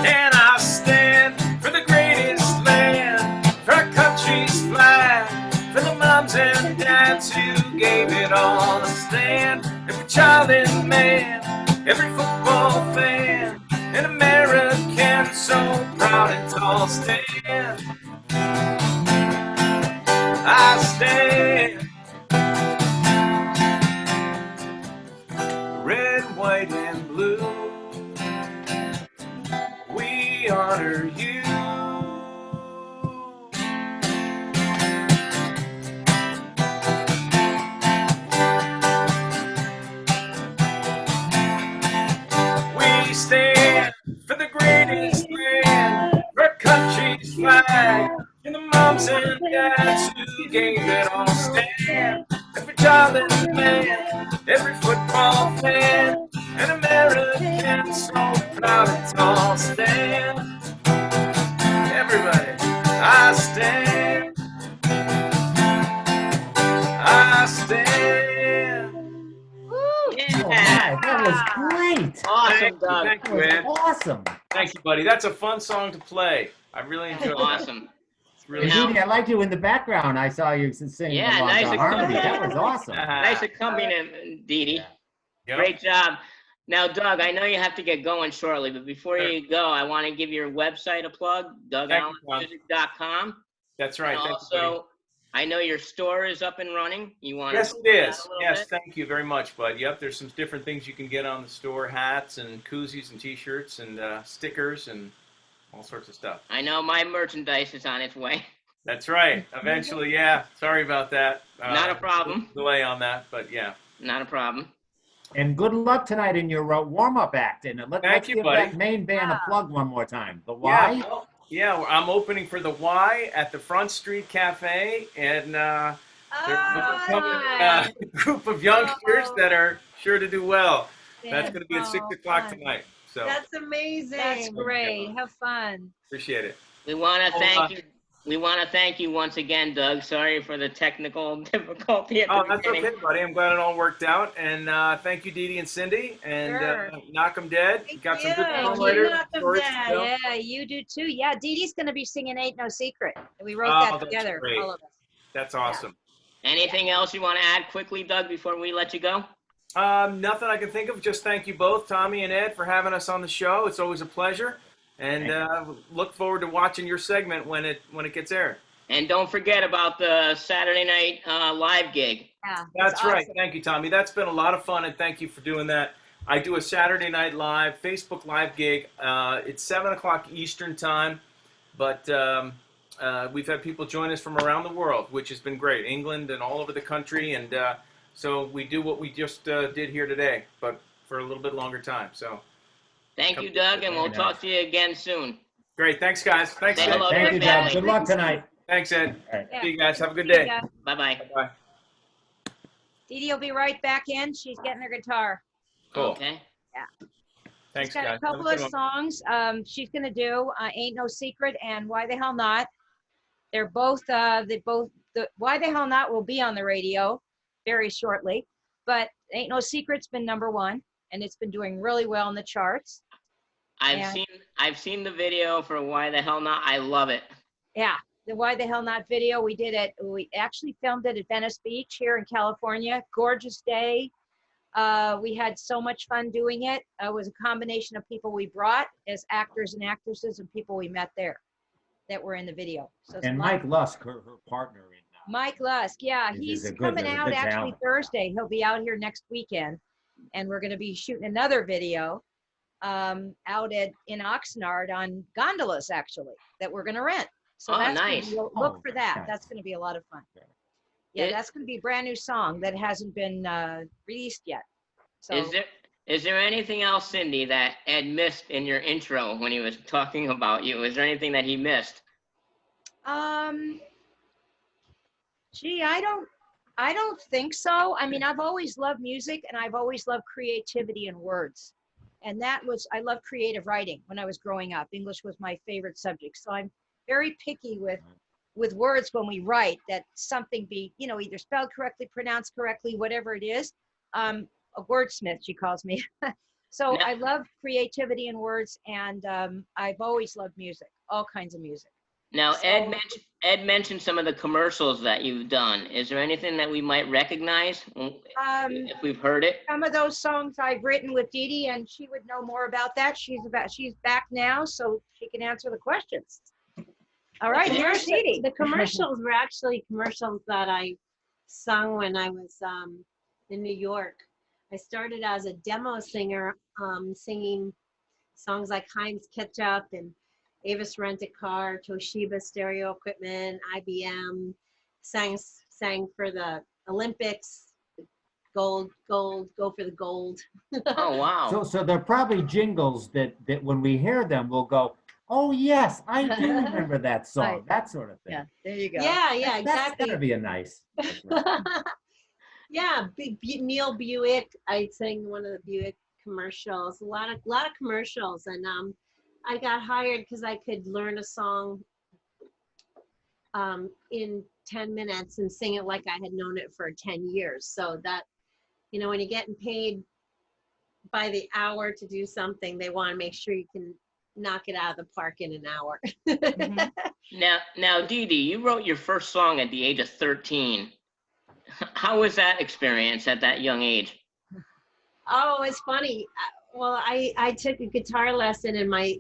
and I stand for the greatest land, for our country's flag, for the moms and dads who gave it all. I stand, every child and man, every football fan, an American so proud and tall. Stand, I stand. Red, white, and blue, we honor you. We stand for the greatest land, for our country's flag, and the moms and dads who gave it all. Stand, every child and man, every football fan, an American so proud and tall. Stand, everybody, I stand, I stand. Oh, Yeah. my, that was great. Awesome, Doug. Thank That you, was Ed. awesome. Thank you, buddy. That's a fun song to play. I really enjoyed it. Awesome. It's really Now- Deedee, I liked you in the background. I saw you singing Yeah, along nice to harmony. That was awesome. Nice accompaniment, Deedee. Yep. Great job. Now, Doug, I know you have to get going shortly, but before Sure. you go, I want to give your website a plug, DougAllenMusic.com. That's right. And Thank you, buddy. also, I know your store is up and running. You want Yes, to it is. a little Yes, bit? thank you very much, bud. Yep, there's some different things you can get on the store, hats and koozies and T-shirts and stickers and all sorts of stuff. I know my merchandise is on its way. That's right. Eventually, yeah. Sorry about that. Not a problem. Delay on that, but yeah. Not a problem. And good luck tonight in your warm-up act. And let's Thank you, give buddy. that main band a plug one more time. The Yeah, Y. well, yeah, I'm opening for the Y at the Front Street Cafe, and there's a group of youngsters that are sure to do well. That's going to be at 6 o'clock tonight. So That's amazing. That's great. Have fun. appreciate it. We want to Oh, thank you. We want to thank you once again, Doug. Sorry for the technical difficulty at the Oh, that's beginning. okay, buddy. I'm glad it all worked out. And thank you, Deedee and Cindy. And Sure. Knock 'em Dead. Thank Got some you. good Thank you, songwriters. Knock 'em stories to Dead. tell. Yeah, you do too. Yeah, Dee Dee's going to be singing Ain't No Secret. We wrote Oh, that that's together, great. all of us. That's awesome. Anything else you want to add quickly, Doug, before we let you go? Nothing I can think of. Just thank you both, Tommy and Ed, for having us on the show. It's always a pleasure. And look forward to watching your segment when it gets aired. And don't forget about the Saturday night live gig. Yeah, That's right. awesome. Thank you, Tommy. That's been a lot of fun, and thank you for doing that. I do a Saturday Night Live Facebook Live gig. It's 7 o'clock Eastern time, but we've had people join us from around the world, which has been great. England and all over the country, and so we do what we just did here today, but for a little bit longer time. So Thank you, Doug, and we'll Very talk nice. to you again soon. Great. Thanks, guys. Thanks, Say Ed. hello to Thank your you, Doug. family. Good luck tonight. Thanks, Ed. All right. Yeah. See you guys. Have a good See you, day. Doug. Bye-bye. Bye. Deedee will be right back in. She's getting her guitar. Cool. Okay. Thanks, She's got guys. a Have couple good of one. songs she's gonna do. Ain't No Secret and Why the Hell Not. They're both the Why the Hell Not will be on the radio very shortly, but Ain't No Secret's been #1 and it's been doing really well in the charts. And- I've seen the video for Why the Hell Not. I love it. Yeah, the Why the Hell Not video we actually filmed it at Venice Beach here in California. Gorgeous day. We had so much fun doing it. It was a combination of people we brought as actors and actresses and people we met there that were in the video. So it's And a lot- Mike Lusk, her partner in Mike Lusk, yeah, He's he's a good- coming a out good actually talent. Thursday. He'll be out here next weekend, and we're going to be shooting another video out in Oxnard on gondolas actually that we're going to rent. So Oh, that's gonna nice. be, look Oh, for that. nice. That's going to be a lot of fun. Yeah. Yeah, that's going to be a brand new song that hasn't been released yet. So Is there anything else, Cindy, that Ed missed in your intro when he was talking about you? Is there anything that he missed? Gee, I don't think so. I mean, I've always loved music and I've always loved creativity and words. And I love creative writing when I was growing up. English was my favorite subject. So I'm very picky with words when we write, that something be, either spelled correctly, pronounced correctly, whatever it is. A wordsmith, she calls me. So Yeah. I love creativity and words, and I've always loved music, all kinds of music. Now, So- Ed mentioned some of the commercials that you've done. Is there anything that we might recognize if we've heard it? Some of those songs I've written with Deedee, and she would know more about that. She's back now, so she can answer the questions. All right, here's Deedee. The commercials were actually commercials that I sung when I was in New York. I started as a demo singer, singing songs like Heinz Ketchup and Avis Rent-A-Car, Toshiba Stereo Equipment, IBM, sang for the Olympics, gold, go for the gold. Oh, wow. So there are probably jingles that when we hear them, we'll go, oh, yes, I do remember that song, Right. that sort of thing. Yeah, there you go. Yeah, That's exactly. gotta be a nice. Yeah, Neil Buick. I sang one of the Buick commercials. A lot of commercials, and I got hired because I could learn a song in 10 minutes and sing it like I had known it for 10 years. So that, when you're getting paid by the hour to do something, they want to make sure you can knock it out of the park in an hour. Mhm. Now, Deedee, you wrote your first song at the age of 13. How was that experience at that young age? Oh, it's funny. Well, I took a guitar lesson, and my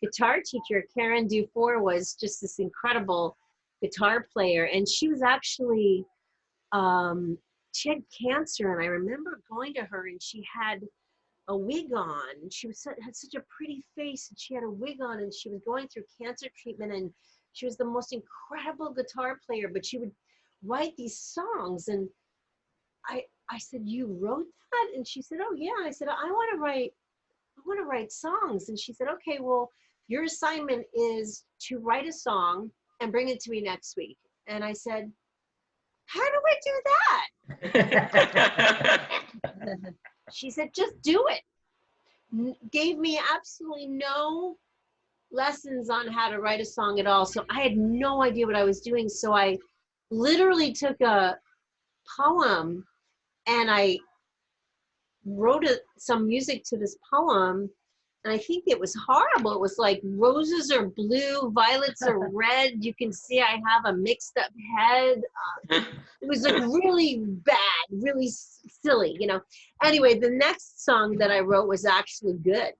guitar teacher, Karen Dufour, was just this incredible guitar player, and she was actually she had cancer, and I remember going to her, and she had a wig on. She had such a pretty face, and she had a wig on, and she was going through cancer treatment, and she was the most incredible guitar player, but she would write these songs, and I said, you wrote that? And she said, oh yeah. I said, I want to write songs. And she said, okay, well, your assignment is to write a song and bring it to me next week. And I said, how do I do that? She said, just do it. Gave me absolutely no lessons on how to write a song at all. So I had no idea what I was doing. So I literally took a poem and I wrote some music to this poem, and I think it was horrible. It was like, roses are blue, violets are red. You can see I have a mixed up head. It was like really bad, really silly, Anyway, the next song that I wrote was actually good.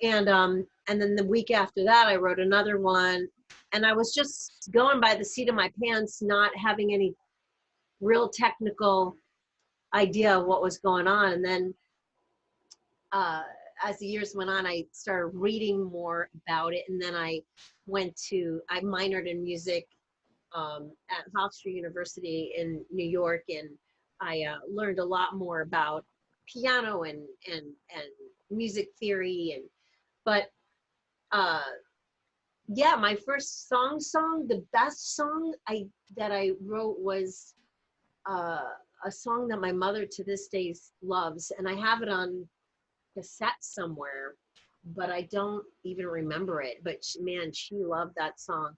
And then the week after that, I wrote another one, and I was just going by the seat of my pants, not having any real technical idea of what was going on. And then as the years went on, I started reading more about it, and then I minored in music at Hofstra University in New York, and I learned a lot more about piano and music theory, but yeah, my first song, the best song that I wrote was a song that my mother to this day loves, and I have it on cassette somewhere, but I don't even remember it. But man, she loved that song.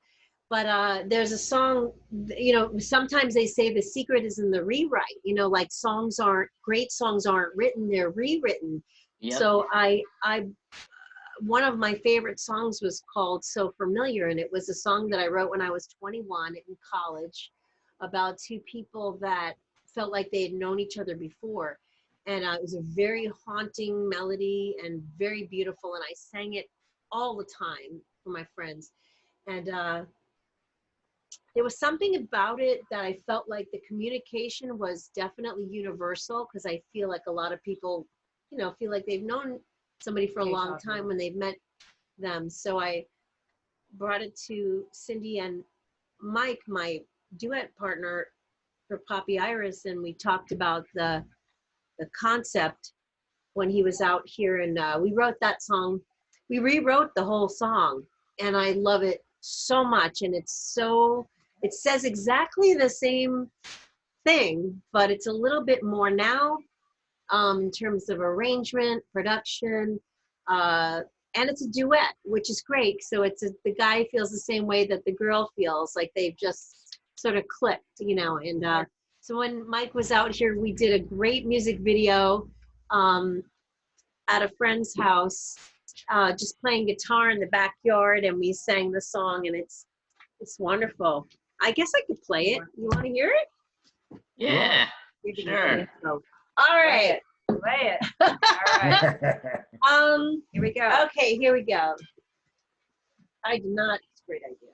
But there's a song, you know, sometimes they say the secret is in the rewrite, you know, like great songs aren't written, they're rewritten. Yep. So one of my favorite songs was called So Familiar, and it was a song that I wrote when I was 21 in college about two people that felt like they had known each other before. And it was a very haunting melody and very beautiful, and I sang it all the time for my friends. And there was something about it that I felt like the communication was definitely universal, because I feel like a lot of people, you know, feel like they've known somebody for a long time when they've met them. So I brought it to Cindy and Mike, my duet partner for Poppy Iris, and we talked about the concept when he was out here, and we wrote that song. We rewrote the whole song, and I love it so much. And it says exactly the same thing, but it's a little bit more now in terms of arrangement, production, and it's a duet, which is great. So the guy feels the same way that the girl feels, like they've just sort of clicked, you know. And so when Mike was out here, we did a great music video at a friend's house, just playing guitar in the backyard, and we sang the song, and it's wonderful. I guess I could play it. You want to hear it? Yeah. You're gonna Sure. play it, so. All right. Play it. All right. Here we go. Okay, here we go. I did not, it's a great idea,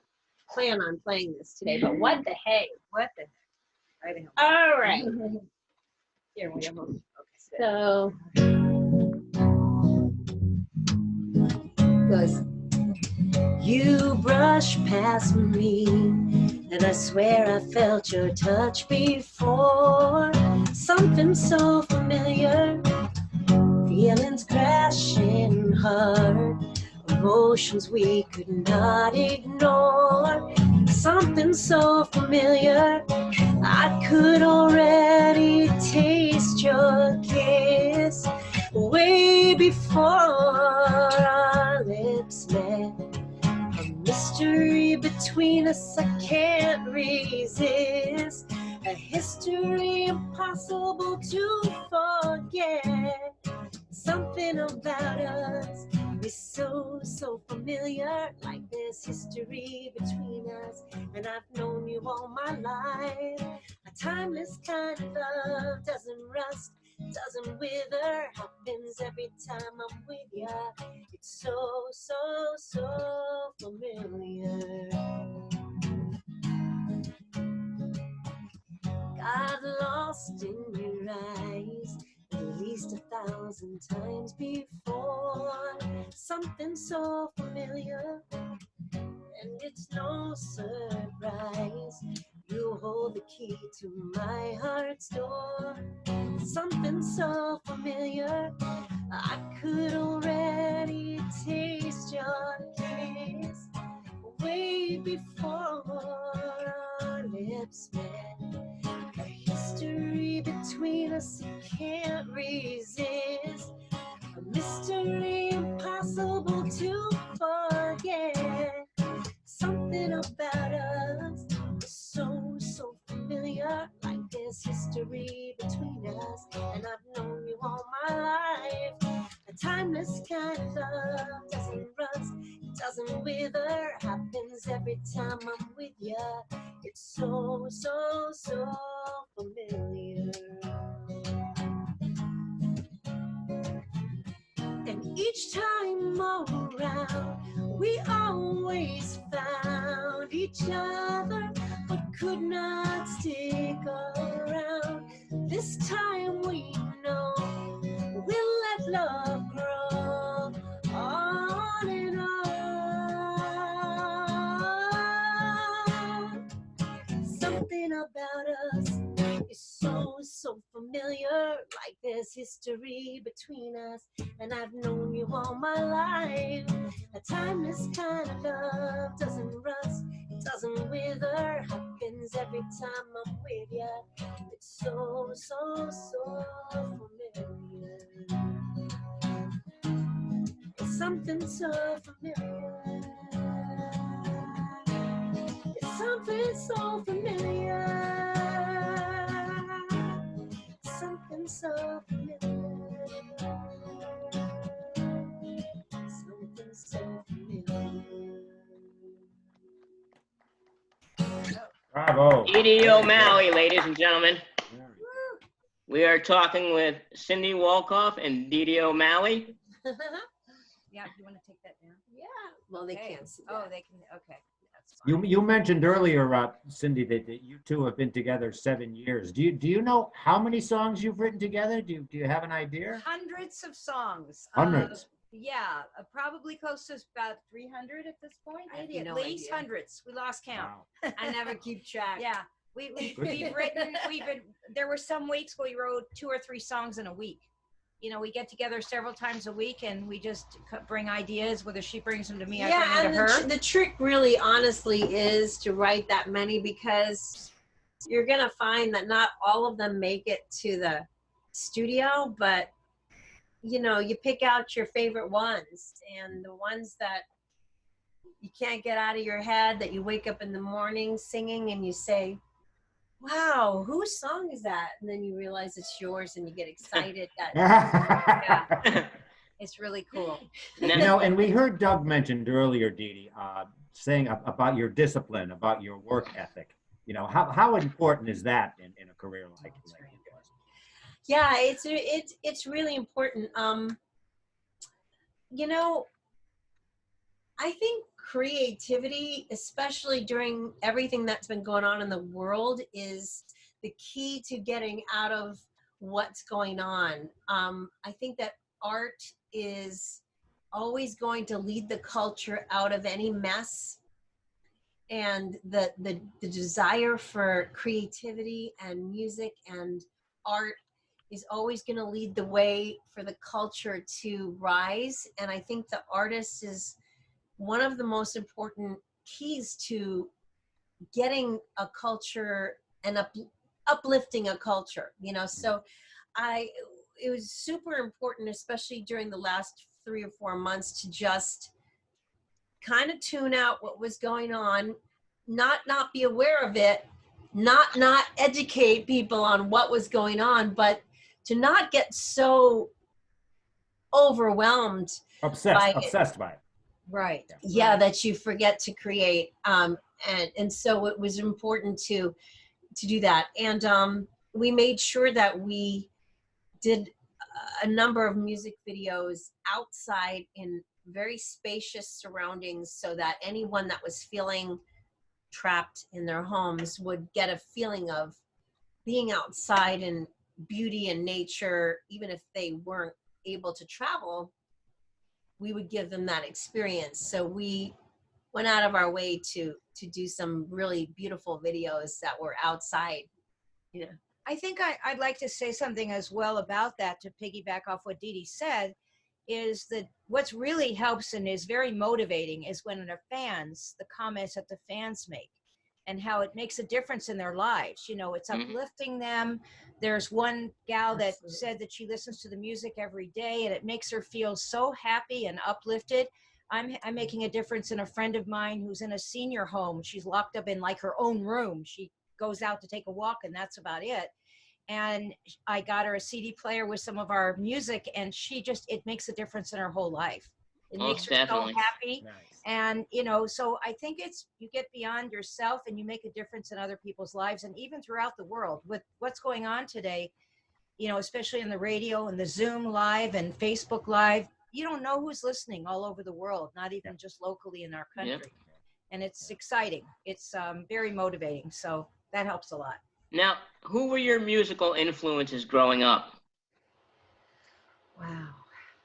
plan on playing this today, but what the hey? What the? I don't know. All right. Here we go. Okay. So goes. You brush past me, and I swear I felt your touch before. Something so familiar, feelings crashing hard, emotions we could not ignore. Something so familiar, I could already taste your kiss way before our lips met. A mystery between us I can't resist, a history impossible to forget. Something about us is so, so familiar, like there's history between us, and I've known you all my life. A timeless kind of love doesn't rust, doesn't wither, happens every time I'm with ya. It's so, so, so familiar. Got lost in your eyes at least 1,000 times before. Something so familiar, and it's no surprise. You hold the key to my heart's door. Something so familiar, I could already taste your kiss way before our lips met. A history between us I can't resist, a mystery impossible to forget. Something about us is so, so familiar, like there's history between us, and I've known you all my life. A timeless kind of love doesn't rust, doesn't wither, happens every time I'm with ya. It's so, so, so familiar. And each time around, we always found each other, but could not stick around. This time we know we'll let love grow on and on. Something about us is so, so familiar, like there's history between us, and I've known you all my life. A timeless kind of love doesn't rust, it doesn't wither, happens every time I'm with you. It's so, so, so familiar. It's something so familiar. It's something so familiar. Something so familiar. Something so familiar. Bravo. Deedee O'Malley, ladies and gentlemen. We are talking with Cindy Walkov and Deedee O'Malley. Yeah, you want to take that down? Yeah. Well, they Okay. can't see Oh, that. they can, okay. That's fine. You mentioned earlier, Cindy, that you two have been together 7 years. Do you know how many songs you've written together? Do you have an idea? Hundreds of songs. Hundreds. Yeah, probably close to about 300 at this point. I have Maybe at no least idea. hundreds. We lost count. Wow. I never keep track. Yeah, Good. we've been, there were some weeks where we wrote 2 or 3 songs in a week. You know, we get together several times a week and we just bring ideas, whether she brings them to me, I Yeah, bring them and to her. the trick really honestly is to write that many, because you're gonna find that not all of them make it to the studio, but you know, you pick out your favorite ones, and the ones that you can't get out of your head, that you wake up in the morning singing and you say, wow, whose song is that? And then you realize it's yours and you get excited that It's really cool. And we heard Doug mentioned earlier, Deedee, saying about your discipline, about your work ethic. How important is that in a career like yours? Yeah, it's really important. You know, I think creativity, especially during everything that's been going on in the world, is the key to getting out of what's going on. I think that art is always going to lead the culture out of any mess, and the desire for creativity and music and art is always going to lead the way for the culture to rise. And I think the artist is one of the most important keys to getting a culture and uplifting a culture, you know. So it was super important, especially during the last 3 or 4 months, to just kind of tune out what was going on, not be aware of it, not educate people on what was going on, but to not get so overwhelmed, Obsessed by it. Right. yeah, that you forget to create. And so it was important to do that. And we made sure that we did a number of music videos outside in very spacious surroundings, so that anyone that was feeling trapped in their homes would get a feeling of being outside in beauty and nature. Even if they weren't able to travel, we would give them that experience. So we went out of our way to do some really beautiful videos that were outside. You know, I think I'd like to say something as well about that, to piggyback off what Deedee said, is that what's really helps and is very motivating is when the comments that the fans make, and how it makes a difference in their lives. You know, it's uplifting them. There's one gal that said that she listens to the music every day and it makes her feel so happy and uplifted. I'm making a difference in a friend of mine who's in a senior home. She's locked up in like her own room. She goes out to take a walk and that's about it. And I got her a CD player with some of our music, and it makes a difference in her whole life. It makes her definitely. so happy. Nice. And, you know, so I think you get beyond yourself and you make a difference in other people's lives, and even throughout the world with what's going on today, you know, especially in the radio and the Zoom live and Facebook live. You don't know who's listening all over the world, not even just locally in our country. Yep. And it's exciting. It's very motivating. So that helps a lot. Now, who were your musical influences growing up? Wow.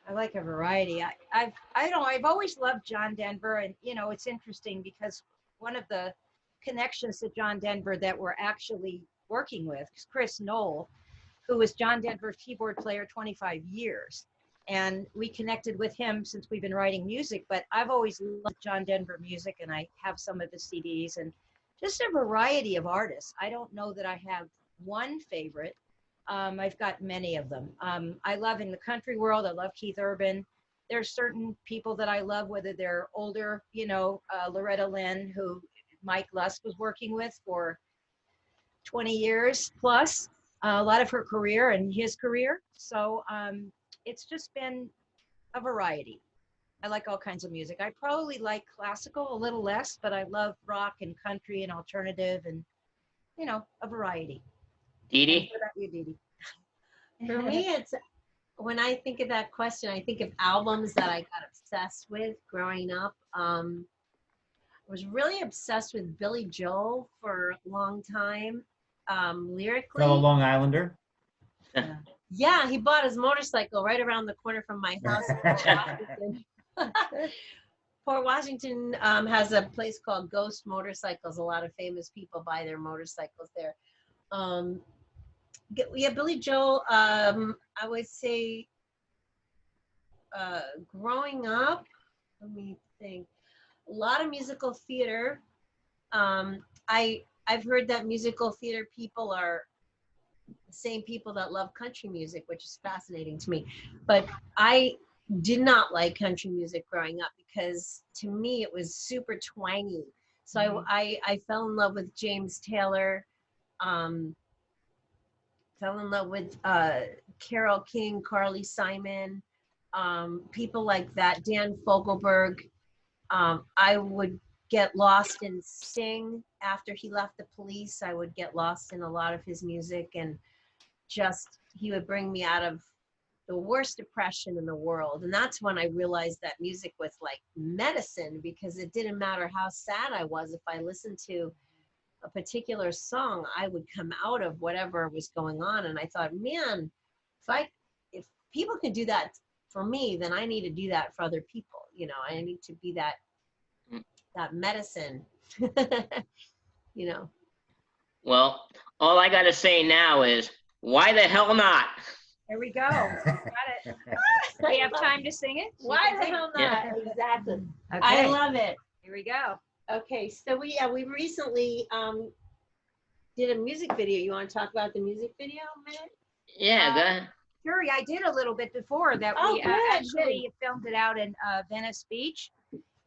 I like a variety. I've always loved John Denver, and you know, it's interesting because one of the connections to John Denver that we're actually working with, Chris Knoll, who was John Denver's keyboard player 25 years. And we connected with him since we've been writing music, but I've always loved John Denver music, and I have some of his CDs and just a variety of artists. I don't know that I have one favorite. I've got many of them. I love in the country world, I love Keith Urban. There's certain people that I love, whether they're older, you know, Loretta Lynn, who Mike Lusk was working with for 20 years plus, a lot of her career and his career. So it's just been a variety. I like all kinds of music. I probably like classical a little less, but I love rock and country and alternative and, you know, a variety. Deedee? What about you, Deedee? For me, it's when I think of that question, I think of albums that I got obsessed with growing up. I was really obsessed with Billy Joel for a long time. Lyrically, Fellow Long Islander. yeah, he bought his motorcycle right around the corner from my house in Port Washington. Port Washington has a place called Ghost Motorcycles. A lot of famous people buy their motorcycles there. Yeah, Billy Joel, I would say growing up, let me think, a lot of musical theater. I've heard that musical theater people are the same people that love country music, which is fascinating to me. But I did not like country music growing up because to me it was super twangy. So I fell in love with James Taylor, fell in love with Carole King, Carly Simon, people like that, Dan Fogelberg. I would get lost in Sting after he left the Police. I would get lost in a lot of his music, and just he would bring me out of the worst depression in the world. And that's when I realized that music was like medicine, because it didn't matter how sad I was. If I listened to a particular song, I would come out of whatever was going on. And I thought, man, if people can do that for me, then I need to do that for other people. You know, I need to be that medicine. You know. Well, all I got to say now is, why the hell not? There we go. Got it. We have time to sing it? Why the hell not? Yeah. Exactly. Okay. I love it. Here we go. Okay, so we recently did a music video. You want to talk about the music video a minute? Yeah, go ahead. Sure, I did a little bit before that. Oh, We good, actually filmed it out in Venice Beach,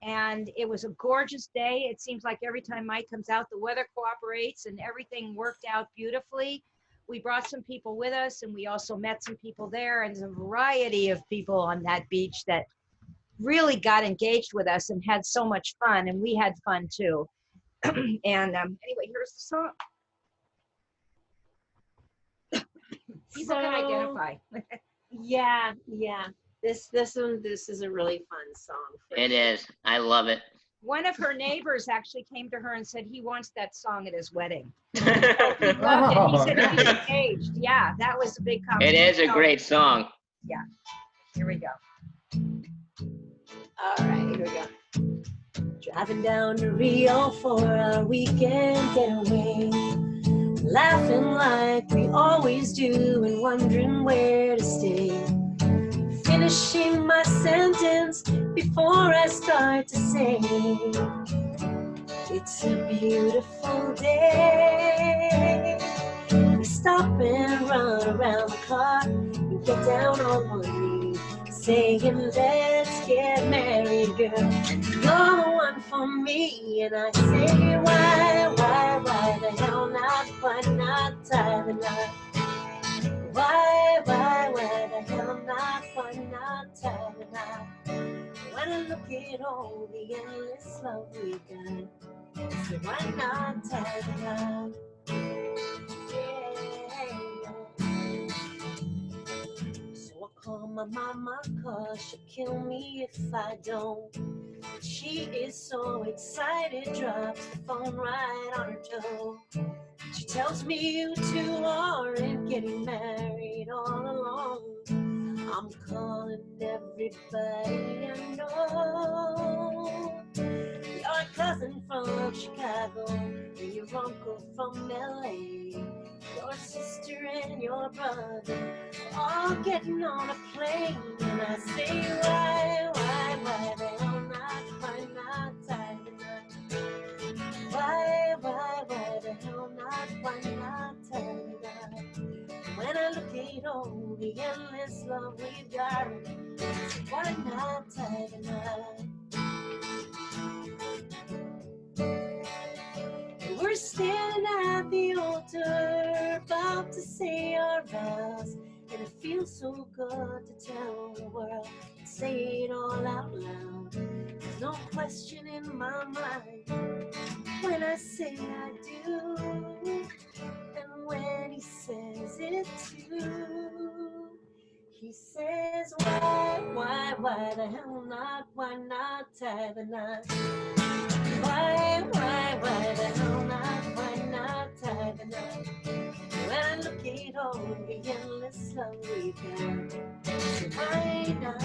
and it was a gorgeous day. It seems like every time Mike comes out, the weather cooperates and everything worked out beautifully. We brought some people with us, and we also met some people there, and a variety of people on that beach that really got engaged with us and had so much fun, and we had fun too. And anyway, here's the song. People can identify. Yeah. This is a really fun song. It is. I love it. One of her neighbors actually came to her and said he wants that song at his wedding. He It loved it. He said he's engaged. Yeah, that was a big compliment. is a great song. Yeah. Here we go. All right, here we go. Driving down to Rio for a weekend getaway, laughing like we always do and wondering where to stay. Finishing my sentence before I start to say, it's a beautiful day. We stop and run around the car and get down on one knee, saying, let's get married, girl. You're the one for me. And I say, why the hell not? Why not tie the knot? Why the hell not? Why not tie the knot? When I look at all the endless love we got, I say, why not tie the knot? Yeah. So I call my mama, 'cause she'll kill me if I don't. She is so excited, drops the phone right on her toe. She tells me you two aren't getting married all alone. I'm calling everybody I know. Your cousin from Chicago and your uncle from LA. Your sister and your brother all getting on a plane, and I say, why the hell not? Why not tie the knot? Why the hell not? Why not tie the knot? When I look at all the endless love we've got, why not tie the knot? We're standing at the altar, about to say our vows, and it feels so good to tell the world and say it all out loud. There's no question in my mind when I say I do, and when he says it too. He says, why the hell not? Why not tie the knot? Why the hell not? Why not tie the knot? When I look at all the endless love we've got, why not?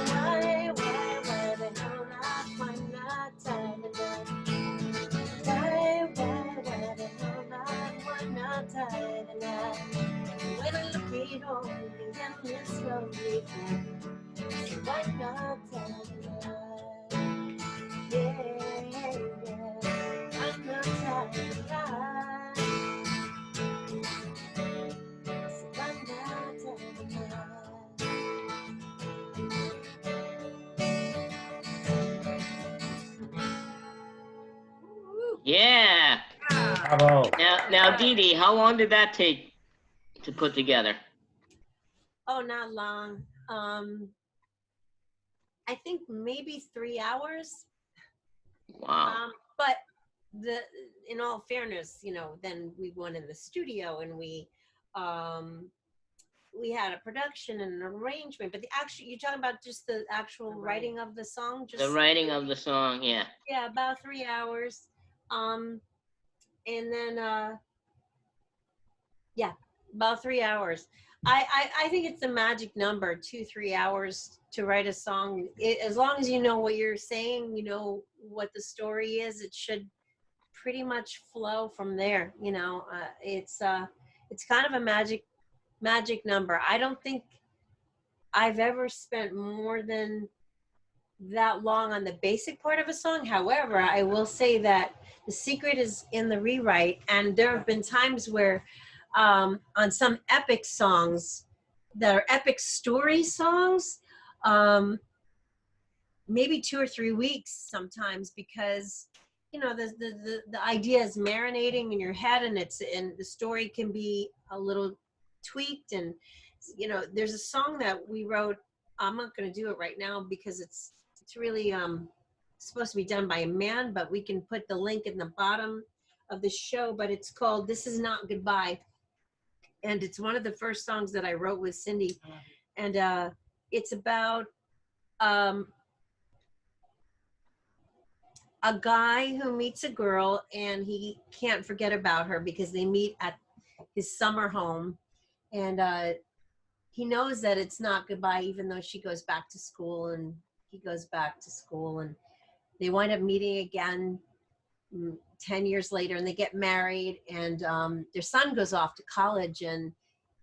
Why the hell not? Why not tie the knot? Why the hell not? Why not tie the knot? When I look at all the endless love we've got, why not tie the knot? Yeah. I'm not tired. I'm not tired. Yeah. Bravo. Now, Deedee, how long did that take to put together? Oh, not long. I think maybe 3 hours. Wow. But in all fairness, then we went in the studio and we had a production and an arrangement. But you're talking about just the actual writing of the song. Just The writing of the song, yeah. Yeah, about 3 hours. And then about 3 hours. I think it's a magic number, 2-3 hours to write a song. As long as you know what you're saying, you know what the story is, it should pretty much flow from there. It's kind of a magic number. I don't think I've ever spent more than that long on the basic part of a song. However, I will say that the secret is in the rewrite, and there have been times where on some epic songs that are epic story songs, maybe 2 or 3 weeks sometimes, because the idea is marinating in your head, and the story can be a little tweaked. And there's a song that we wrote. I'm not going to do it right now because it's really supposed to be done by a man, but we can put the link in the bottom of the show. But it's called "This Is Not Goodbye," and it's one of the first songs that I wrote with Cindy. And it's about a guy who meets a girl, and he can't forget about her because they meet at his summer home, and he knows that it's not goodbye, even though she goes back to school and he goes back to school, and they wind up meeting again 10 years later, and they get married, and their son goes off to college, and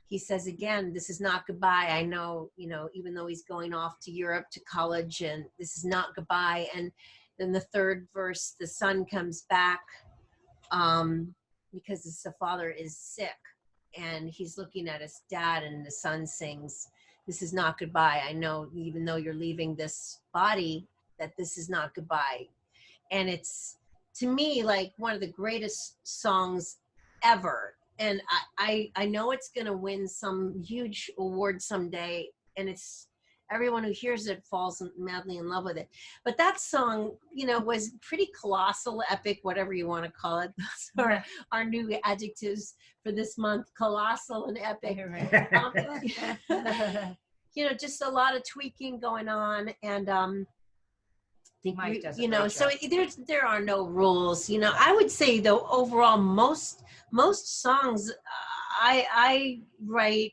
he says again, this is not goodbye. I know, even though he's going off to Europe to college, and this is not goodbye. And then the third verse, the son comes back because the father is sick, and he's looking at his dad, and the son sings, this is not goodbye. I know, even though you're leaving this body, that this is not goodbye. And it's, to me, like one of the greatest songs ever. And I know it's going to win some huge award someday, and it's, everyone who hears it falls madly in love with it. But that song, was pretty colossal, epic, whatever you want to call it. Those are our new adjectives for this month: colossal and epic. Just a lot of tweaking going on, and so there are no rules. I would say though, overall, most songs I write,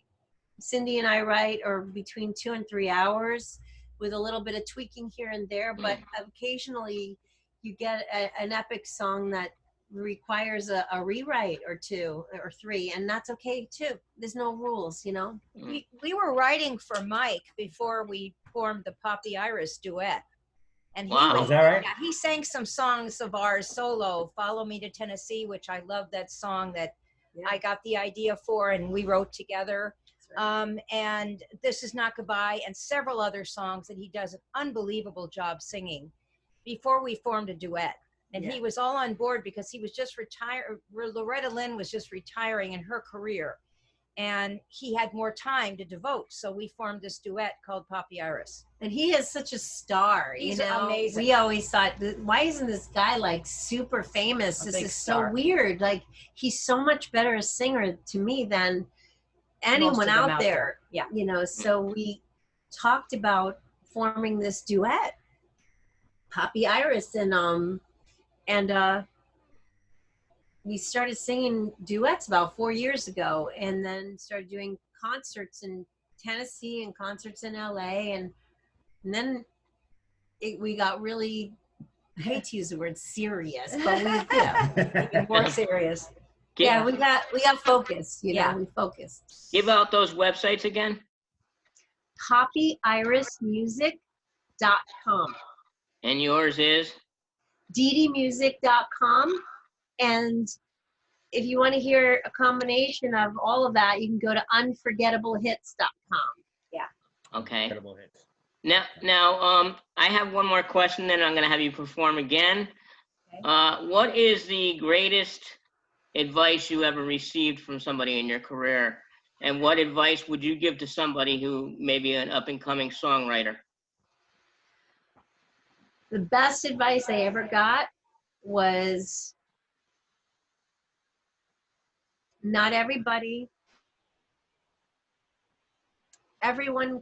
Cindy and I write, are between 2 and 3 hours, with a little bit of tweaking here and there. But occasionally you get an epic song that requires a rewrite or two or three, and that's okay too. There's no rules, you know. We were writing for Mike before we formed the Poppy Iris duet. And he Wow. was, Is that right? yeah, he sang some songs of ours solo, Follow Me to Tennessee, which I love that song that I got the idea for and we wrote together. And This Is Not Goodbye and several other songs that he does an unbelievable job singing before we formed a duet. And he was all on board because he was just retired. Loretta Lynn was just retiring in her career and he had more time to devote. So we formed this duet called Poppy Iris. And he is such a star. He's you know, amazing. We always thought, why isn't this guy like super famous? This is so weird. Like, he's so much better a singer to me than anyone out there. Yeah. You know, so we talked about forming this duet, Poppy Iris, and we started singing duets about 4 years ago, and then started doing concerts in Tennessee and concerts in LA, and then we got really, I hate to use the word serious, but we Even more serious. yeah, we got focused, you know, we focused. Give out those websites again. PoppyIrisMusic.com. And yours is? DeedeeMusic.com. And if you want to hear a combination of all of that, you can go to unforgettablehits.com. Yeah. Okay. Incredible hits. Now, I have one more question, then I'm going to have you perform again. Okay. What is the greatest advice you ever received from somebody in your career? And what advice would you give to somebody who may be an up-and-coming songwriter? The best advice I ever got was, not everyone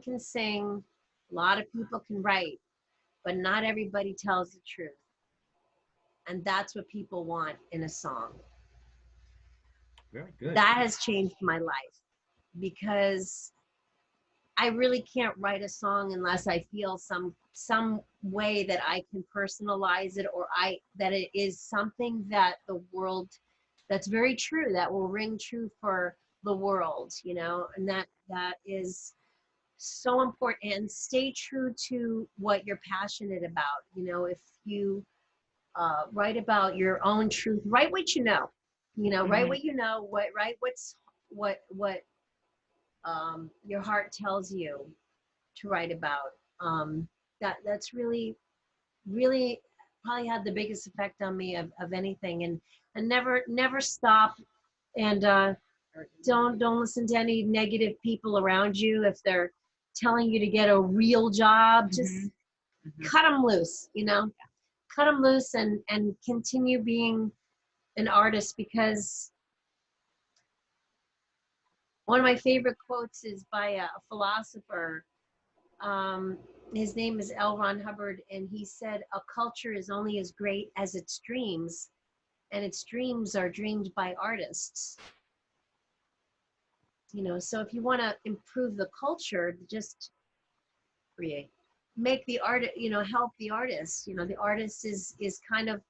can sing, a lot of people can write, but not everybody tells the truth. And that's what people want in a song. Very good. That has changed my life, because I really can't write a song unless I feel some way that I can personalize it, or that it is something that the world, that's very true, that will ring true for the world, you know, and that is so important. And stay true to what you're passionate about. You know, if you write about your own truth, write what you know, write what you know, write what your heart tells you to write about. That's really, really probably had the biggest effect on me of anything. And never stop, and don't listen to any negative people around you. If they're telling you to get a real job, just cut them loose, cut them loose, and continue being an artist. Because one of my favorite quotes is by a philosopher. His name is L. Ron Hubbard, and he said, "A culture is only as great as its dreams, and its dreams are dreamed by artists." So if you want to improve the culture, just create, make the art, help the artist. The artist is kind of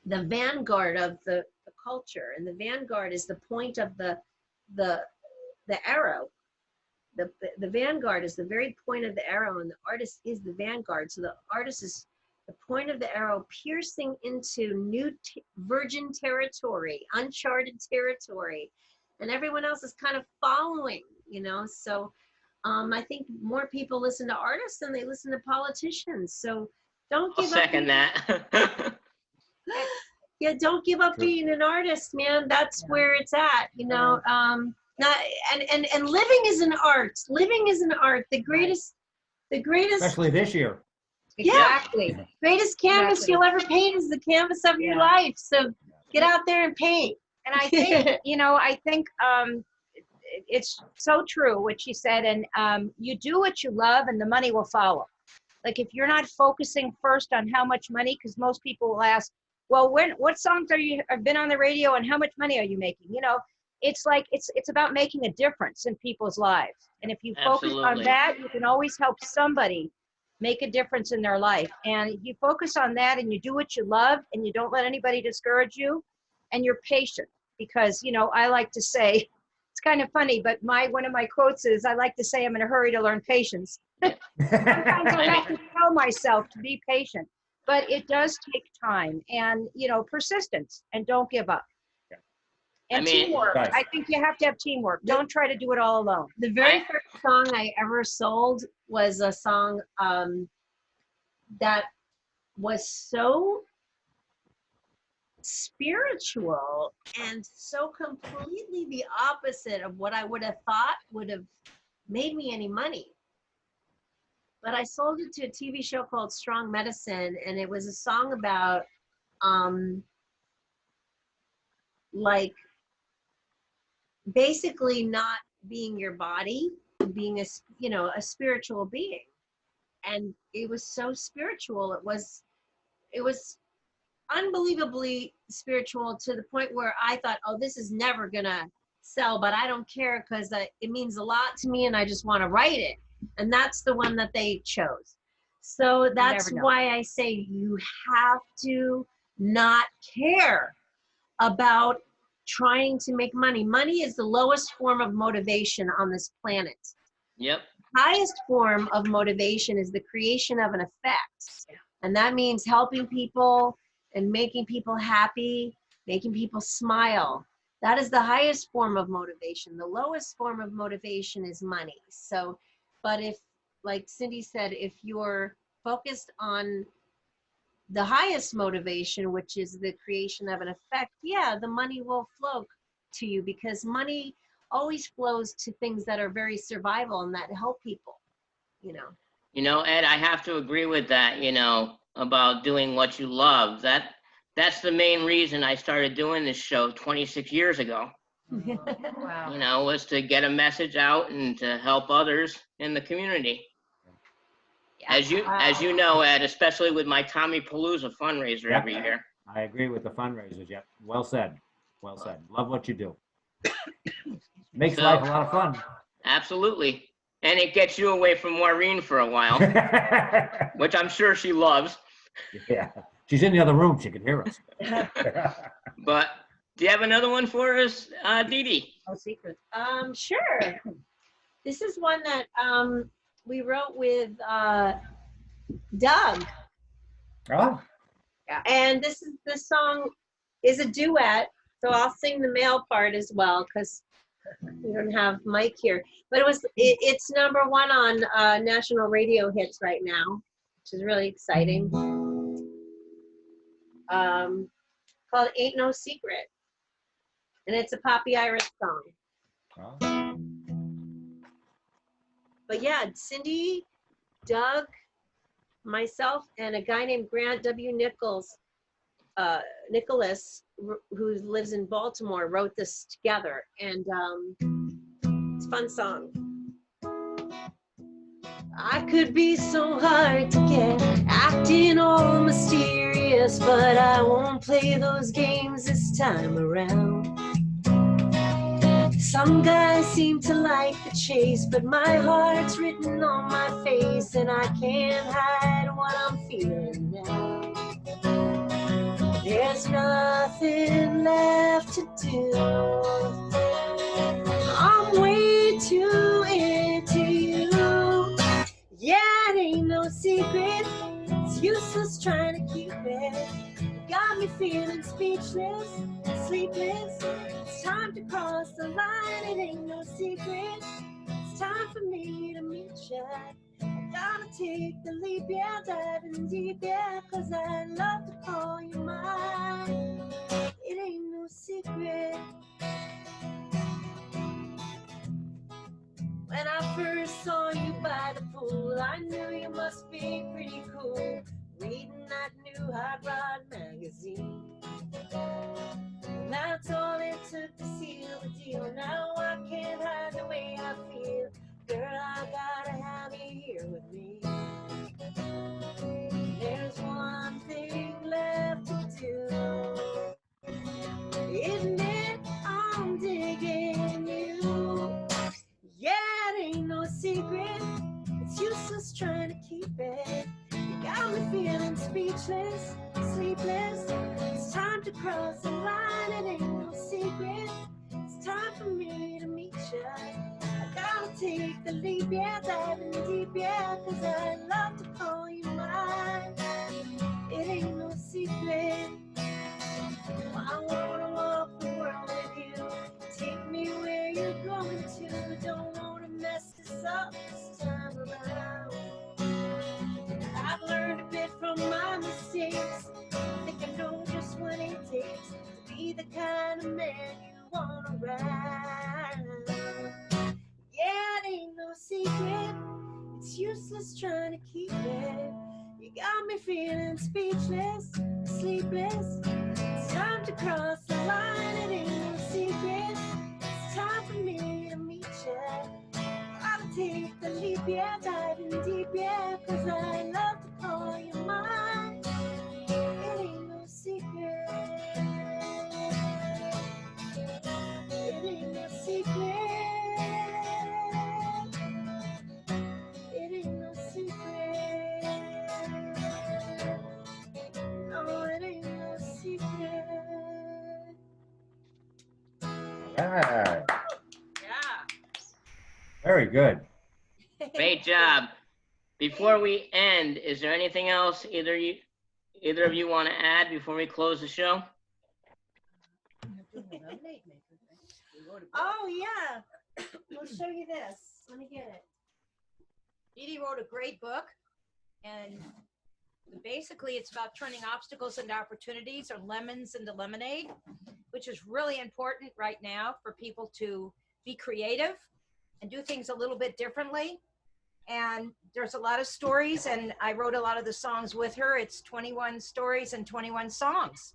the vanguard of the culture, and the vanguard is the point of the arrow. The vanguard is the very point of the arrow, and the artist is the vanguard. So the artist is the point of the arrow, piercing into new virgin territory, uncharted territory, and everyone else is kind of following, So I think more people listen to artists than they listen to politicians. So don't give up. Second that. Yeah, don't give up being an artist, man. That's where it's at, Not and living is an art. Living is an art. The greatest, Especially this year. Exactly. Greatest canvas you'll ever paint is the canvas of your life. So get out there and paint. And I think, it's so true what she said. And you do what you love, and the money will follow. Like, if you're not focusing first on how much money, because most people will ask, well, what songs have been on the radio, and how much money are you making? It's like, it's about making a difference in people's lives. And if you focus on that, you can always help somebody make a difference in their life. And if you focus on that and you do what you love and you don't let anybody discourage you, and you're patient because, you know, I like to say, it's kind of funny, but one of my quotes is, I like to say I'm in a hurry to learn patience. Sometimes I have to tell myself to be patient, but it does take time and, you know, persistence, and don't give up. And I mean, teamwork. Nice. I think you have to have teamwork. Don't try to do it all alone. The very first song I ever sold was a song that was so spiritual and so completely the opposite of what I would have thought would have made me any money. But I sold it to a TV show called Strong Medicine, and it was a song about like basically not being your body, being a, you know, a spiritual being. And it was so spiritual. It was unbelievably spiritual to the point where I thought, oh, this is never gonna sell, but I don't care because it means a lot to me and I just want to write it. And that's the one that they chose. So that's why I say you have to not care about trying to make money. Money is the lowest form of motivation on this planet. Yep. Highest form of motivation is the creation of an effect. And that means helping people and making people happy, making people smile. That is the highest form of motivation. The lowest form of motivation is money. So, but if, like Cindy said, if you're focused on the highest motivation, which is the creation of an effect, yeah, the money will flow to you because money always flows to things that are very survival and that help people, you know. You know, Ed, I have to agree with that, you know, about doing what you love. That's the main reason I started doing this show 26 years ago. Wow. You know, was to get a message out and to help others in the community. As you know, Ed, especially with my Tommy Palooza fundraiser Yep. every year. I agree with the fundraisers. Yep. Well said. Well said. Love what you do. Makes life a lot of fun. Absolutely. And it gets you away from Maureen for a while, which I'm sure she loves. Yeah. She's in the other room. She can hear us. But do you have another one for us, Deedee? No secret. Sure. This is one that we wrote with Doug. Oh, And this song is a duet, so I'll sing the male part as well because we don't have Mike here. But it's number one on national radio hits right now, which is really exciting. Called "Ain't No Secret," and it's a Poppy Irish song. oh. But yeah, Cindy, Doug, myself, and a guy named Grant W. Nicholas, who lives in Baltimore, wrote this together, and it's a fun song. I could be so hard to get, acting all mysterious, but I won't play those games this time around. Some guys seem to like the chase, but my heart's written on my face, and I can't hide what I'm feeling now. There's nothing left to do. I'm way too into you. Yeah, it ain't no secret. It's useless trying to keep it. You got me feeling speechless, sleepless. It's time to cross the line. It ain't no secret. It's time for me to meet you. I gotta take the leap, yeah, diving deep, yeah, 'cause I'd love to call you mine. It ain't no secret. When I first saw you by the pool, I knew you must be pretty cool, reading that new Hot Rod magazine. And that's all it took to seal the deal. Now I can't hide the way I feel. Girl, I gotta have you here with me. There's one thing left to do. Isn't it? I'm digging you. Yeah, it ain't no secret. It's useless trying to keep it. You got me feeling speechless, sleepless. It's time to cross the line, it ain't no secret. It's time for me to meet you. I gotta take the leap, yeah, diving deep, yeah, 'cause I love to call you mine. It ain't no secret. I wanna walk the world with you. Take me where you're going to. Don't wanna mess this up this time around. I've learned a bit from my mistakes. I think I know just what it takes to be the kind of man you want around. Yeah, it ain't no secret. It's useless trying to keep it. You got me feeling speechless, sleepless. It's time to cross the line, it ain't no secret. It's time for me to meet you. Gotta take the leap, yeah, diving deep, yeah, 'cause I love to call you mine. It ain't no secret. It ain't no secret. It ain't no secret. No, it ain't no secret. Yeah, Yeah. very good. Great job. Before we end, is there anything else either of you want to add before we close the show? Oh, yeah. We'll show you this. Let me get it. Deedee wrote a great book, and basically it's about turning obstacles into opportunities or lemons into lemonade, which is really important right now for people to be creative and do things a little bit differently. And there's a lot of stories, and I wrote a lot of the songs with her. It's 21 stories and 21 songs.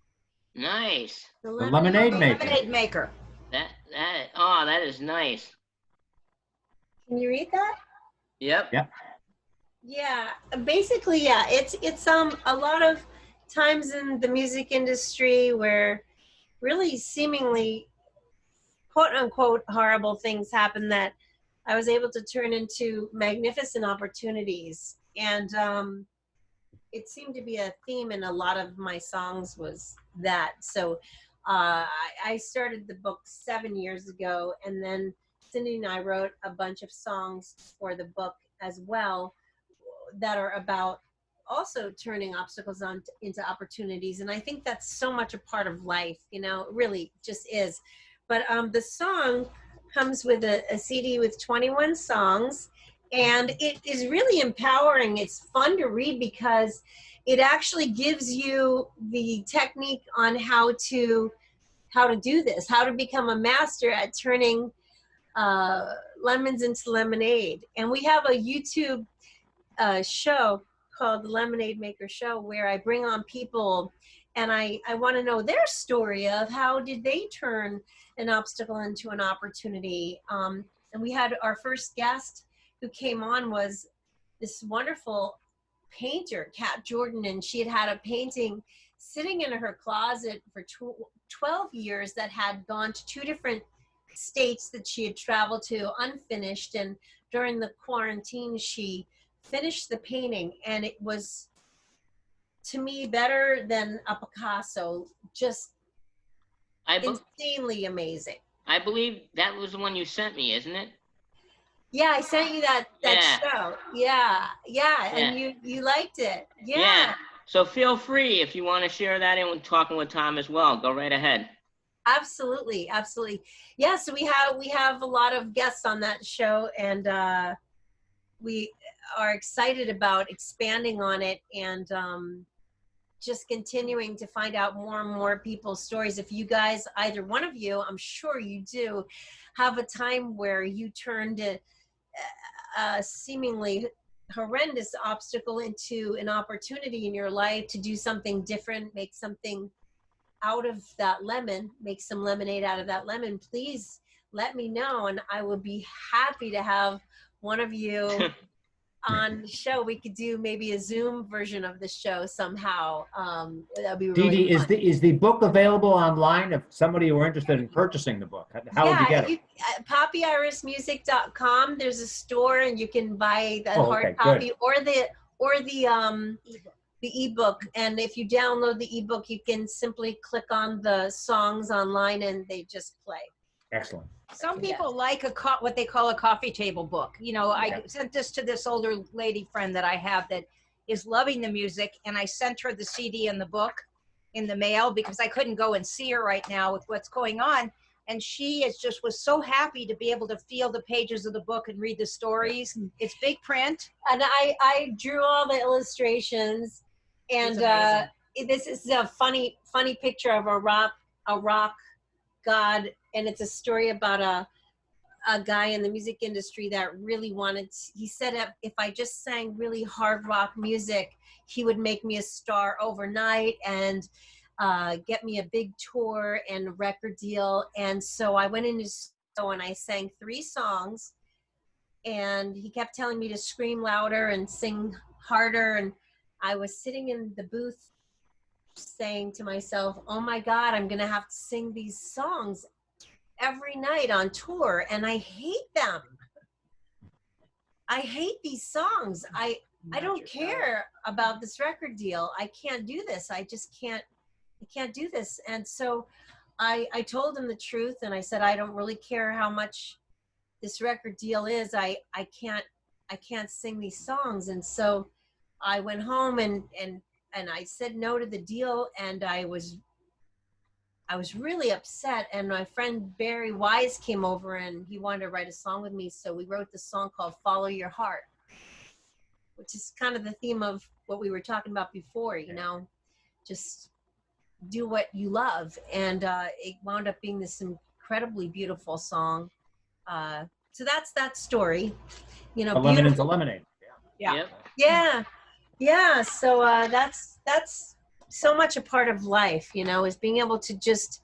Nice. The Lemonade Maker. Lemonade Maker. That is nice. Can you read that? Yep. Yep. Yeah, basically, yeah, it's a lot of times in the music industry where really seemingly quote unquote horrible things happen that I was able to turn into magnificent opportunities. And it seemed to be a theme in a lot of my songs was that. So I started the book 7 years ago, and then Cindy and I wrote a bunch of songs for the book as well that are about also turning obstacles into opportunities. And I think that's so much a part of life, you know, it really just is. But the song comes with a CD with 21 songs, and it is really empowering. It's fun to read because it actually gives you the technique on how to do this, how to become a master at turning lemons into lemonade. And we have a YouTube show called the Lemonade Maker Show, where I bring on people and I want to know their story of how did they turn an obstacle into an opportunity. And we had our first guest who came on was this wonderful painter, Kat Jordan, and she had a painting sitting in her closet for 12 years that had gone to 2 different states that she had traveled to unfinished. And during the quarantine, she finished the painting, and it was, to me, better than a Picasso. Just insanely amazing. I believe that was the one you sent me, isn't it? Yeah, I sent you that Yeah. show. Yeah, and you liked it. Yeah. So feel free if you want to share that in with talking with Tom as well. Go right ahead. Absolutely. Yeah, so we have a lot of guests on that show, and we are excited about expanding on it and just continuing to find out more and more people's stories. If you guys, either one of you, I'm sure you do, have a time where you turned a seemingly horrendous obstacle into an opportunity in your life to do something different, make something out of that lemon, make some lemonade out of that lemon, please let me know, and I would be happy to have one of you on the show. We could do maybe a Zoom version of the show somehow. That'd be really Deedee, fun. is the book available online if somebody were interested in purchasing the book? How would you get it? PoppyIrisMusic.com. There's a store, and you can buy the hard okay, copy good. or the the ebook. And if you download the ebook, you can simply click on the songs online and they just play. Excellent. Some people like what they call a coffee table book. You know, I Yeah. sent this to this older lady friend that I have that is loving the music, and I sent her the CD and the book in the mail because I couldn't go and see her right now with what's going on. And she was so happy to be able to feel the pages of the book and read the stories. It's big print. And I drew all the illustrations, and It's amazing. this is a funny picture of a rock god, and it's a story about a guy in the music industry that really he said if I just sang really hard rock music, he would make me a star overnight and get me a big tour and a record deal. And so I went in his show and I sang 3 songs, and he kept telling me to scream louder and sing harder. And I was sitting in the booth saying to myself, oh my God, I'm going to have to sing these songs every night on tour, and I hate them. I hate these songs. I don't care about this record deal. I can't do this. I can't do this. And so I told him the truth, and I said, I don't really care how much this record deal is. I can't sing these songs. And so I went home and I said no to the deal, and I was really upset. And my friend Barry Wise came over and he wanted to write a song with me. So we wrote this song called Follow Your Heart, which is kind of the theme of what we were talking about before, you know, just do what you love. And it wound up being this incredibly beautiful song. So that's that story, you know. A lemonade is a Beautiful. lemonade. Yeah. Yep. Yeah. So that's so much a part of life, you know, is being able to just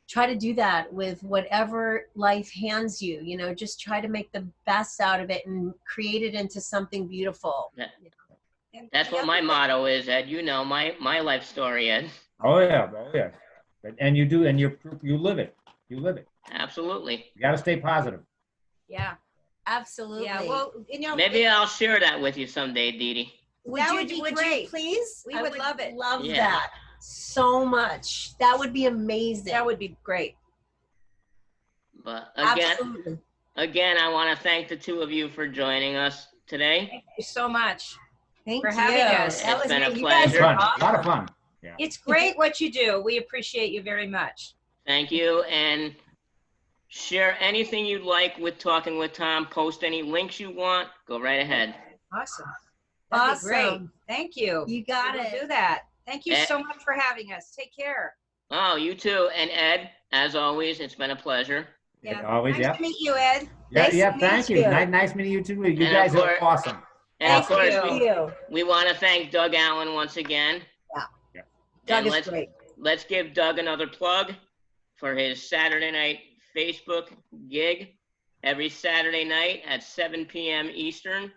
try to do that with whatever life hands you, you know, just try to make the best out of it and create it into something beautiful. Yeah. You know? And That's the what other my thing- motto is, Ed. You know my life story, Ed. Oh yeah, oh yeah. And you do, and you live it. You live it. Absolutely. You got to stay positive. Yeah. Absolutely. Yeah. Well, you know, Maybe I'll share that with you someday, Deedee. that would be would great. you please? We I would love it. Love Yeah. that so much. That would be amazing. That would be great. But again, Absolutely. I want to thank the 2 of you for joining us today. Thank you so much. Thank for you. having us. That It's was been a amazing. You guys pleasure. are Fun. A lot of fun. Yeah. It's great what you do. We appreciate you very much. Thank you, and share anything you'd like with Talking with Tom. Post any links you want. Go right ahead. Awesome. That'd be great. Awesome. Thank you. You got We will it. do that. Thank you Eh. so much for having us. Take care. Oh, you too. And Ed, as always, it's been a pleasure. Yeah. Always, Nice yeah. to meet you, Ed. Yeah, Nice yeah, to thank meet you. you. Nice meeting you too. You And of guys are course- awesome. And of Thank course, you. Thank you. we want to thank Doug Allen once again. Doug And is great. let's give Doug another plug for his Saturday night Facebook gig every Saturday night at 7 p.m. Eastern,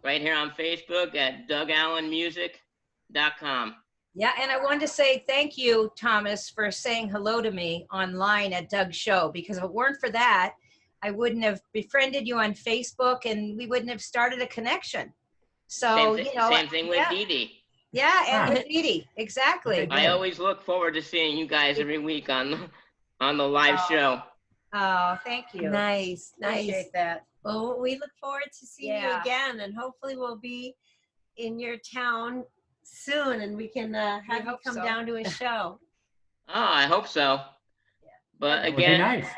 right here on Facebook at DougAllenMusic.com. Yeah, and I wanted to say thank you, Thomas, for saying hello to me online at Doug's show, because if it weren't for that, I wouldn't have befriended you on Facebook and we wouldn't have started a connection. So, you know, Same thing with yeah, Deedee. yeah, and Ah. with Deedee, exactly. Okay. I always look forward to seeing you guys every week on the live show. Oh, thank you. Nice. Appreciate that. Well, we look forward to seeing you Yeah. again, and hopefully we'll be in your town soon, and we can have you hope come so. down to a show. Oh, I hope so. But That would be again, nice.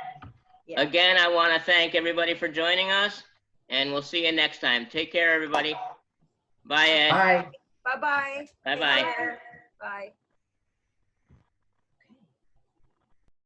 again, I want to thank everybody for joining us, and we'll see you next time. Take care, everybody. Bye, Ed. Bye. Bye-bye. Bye-bye. Bye.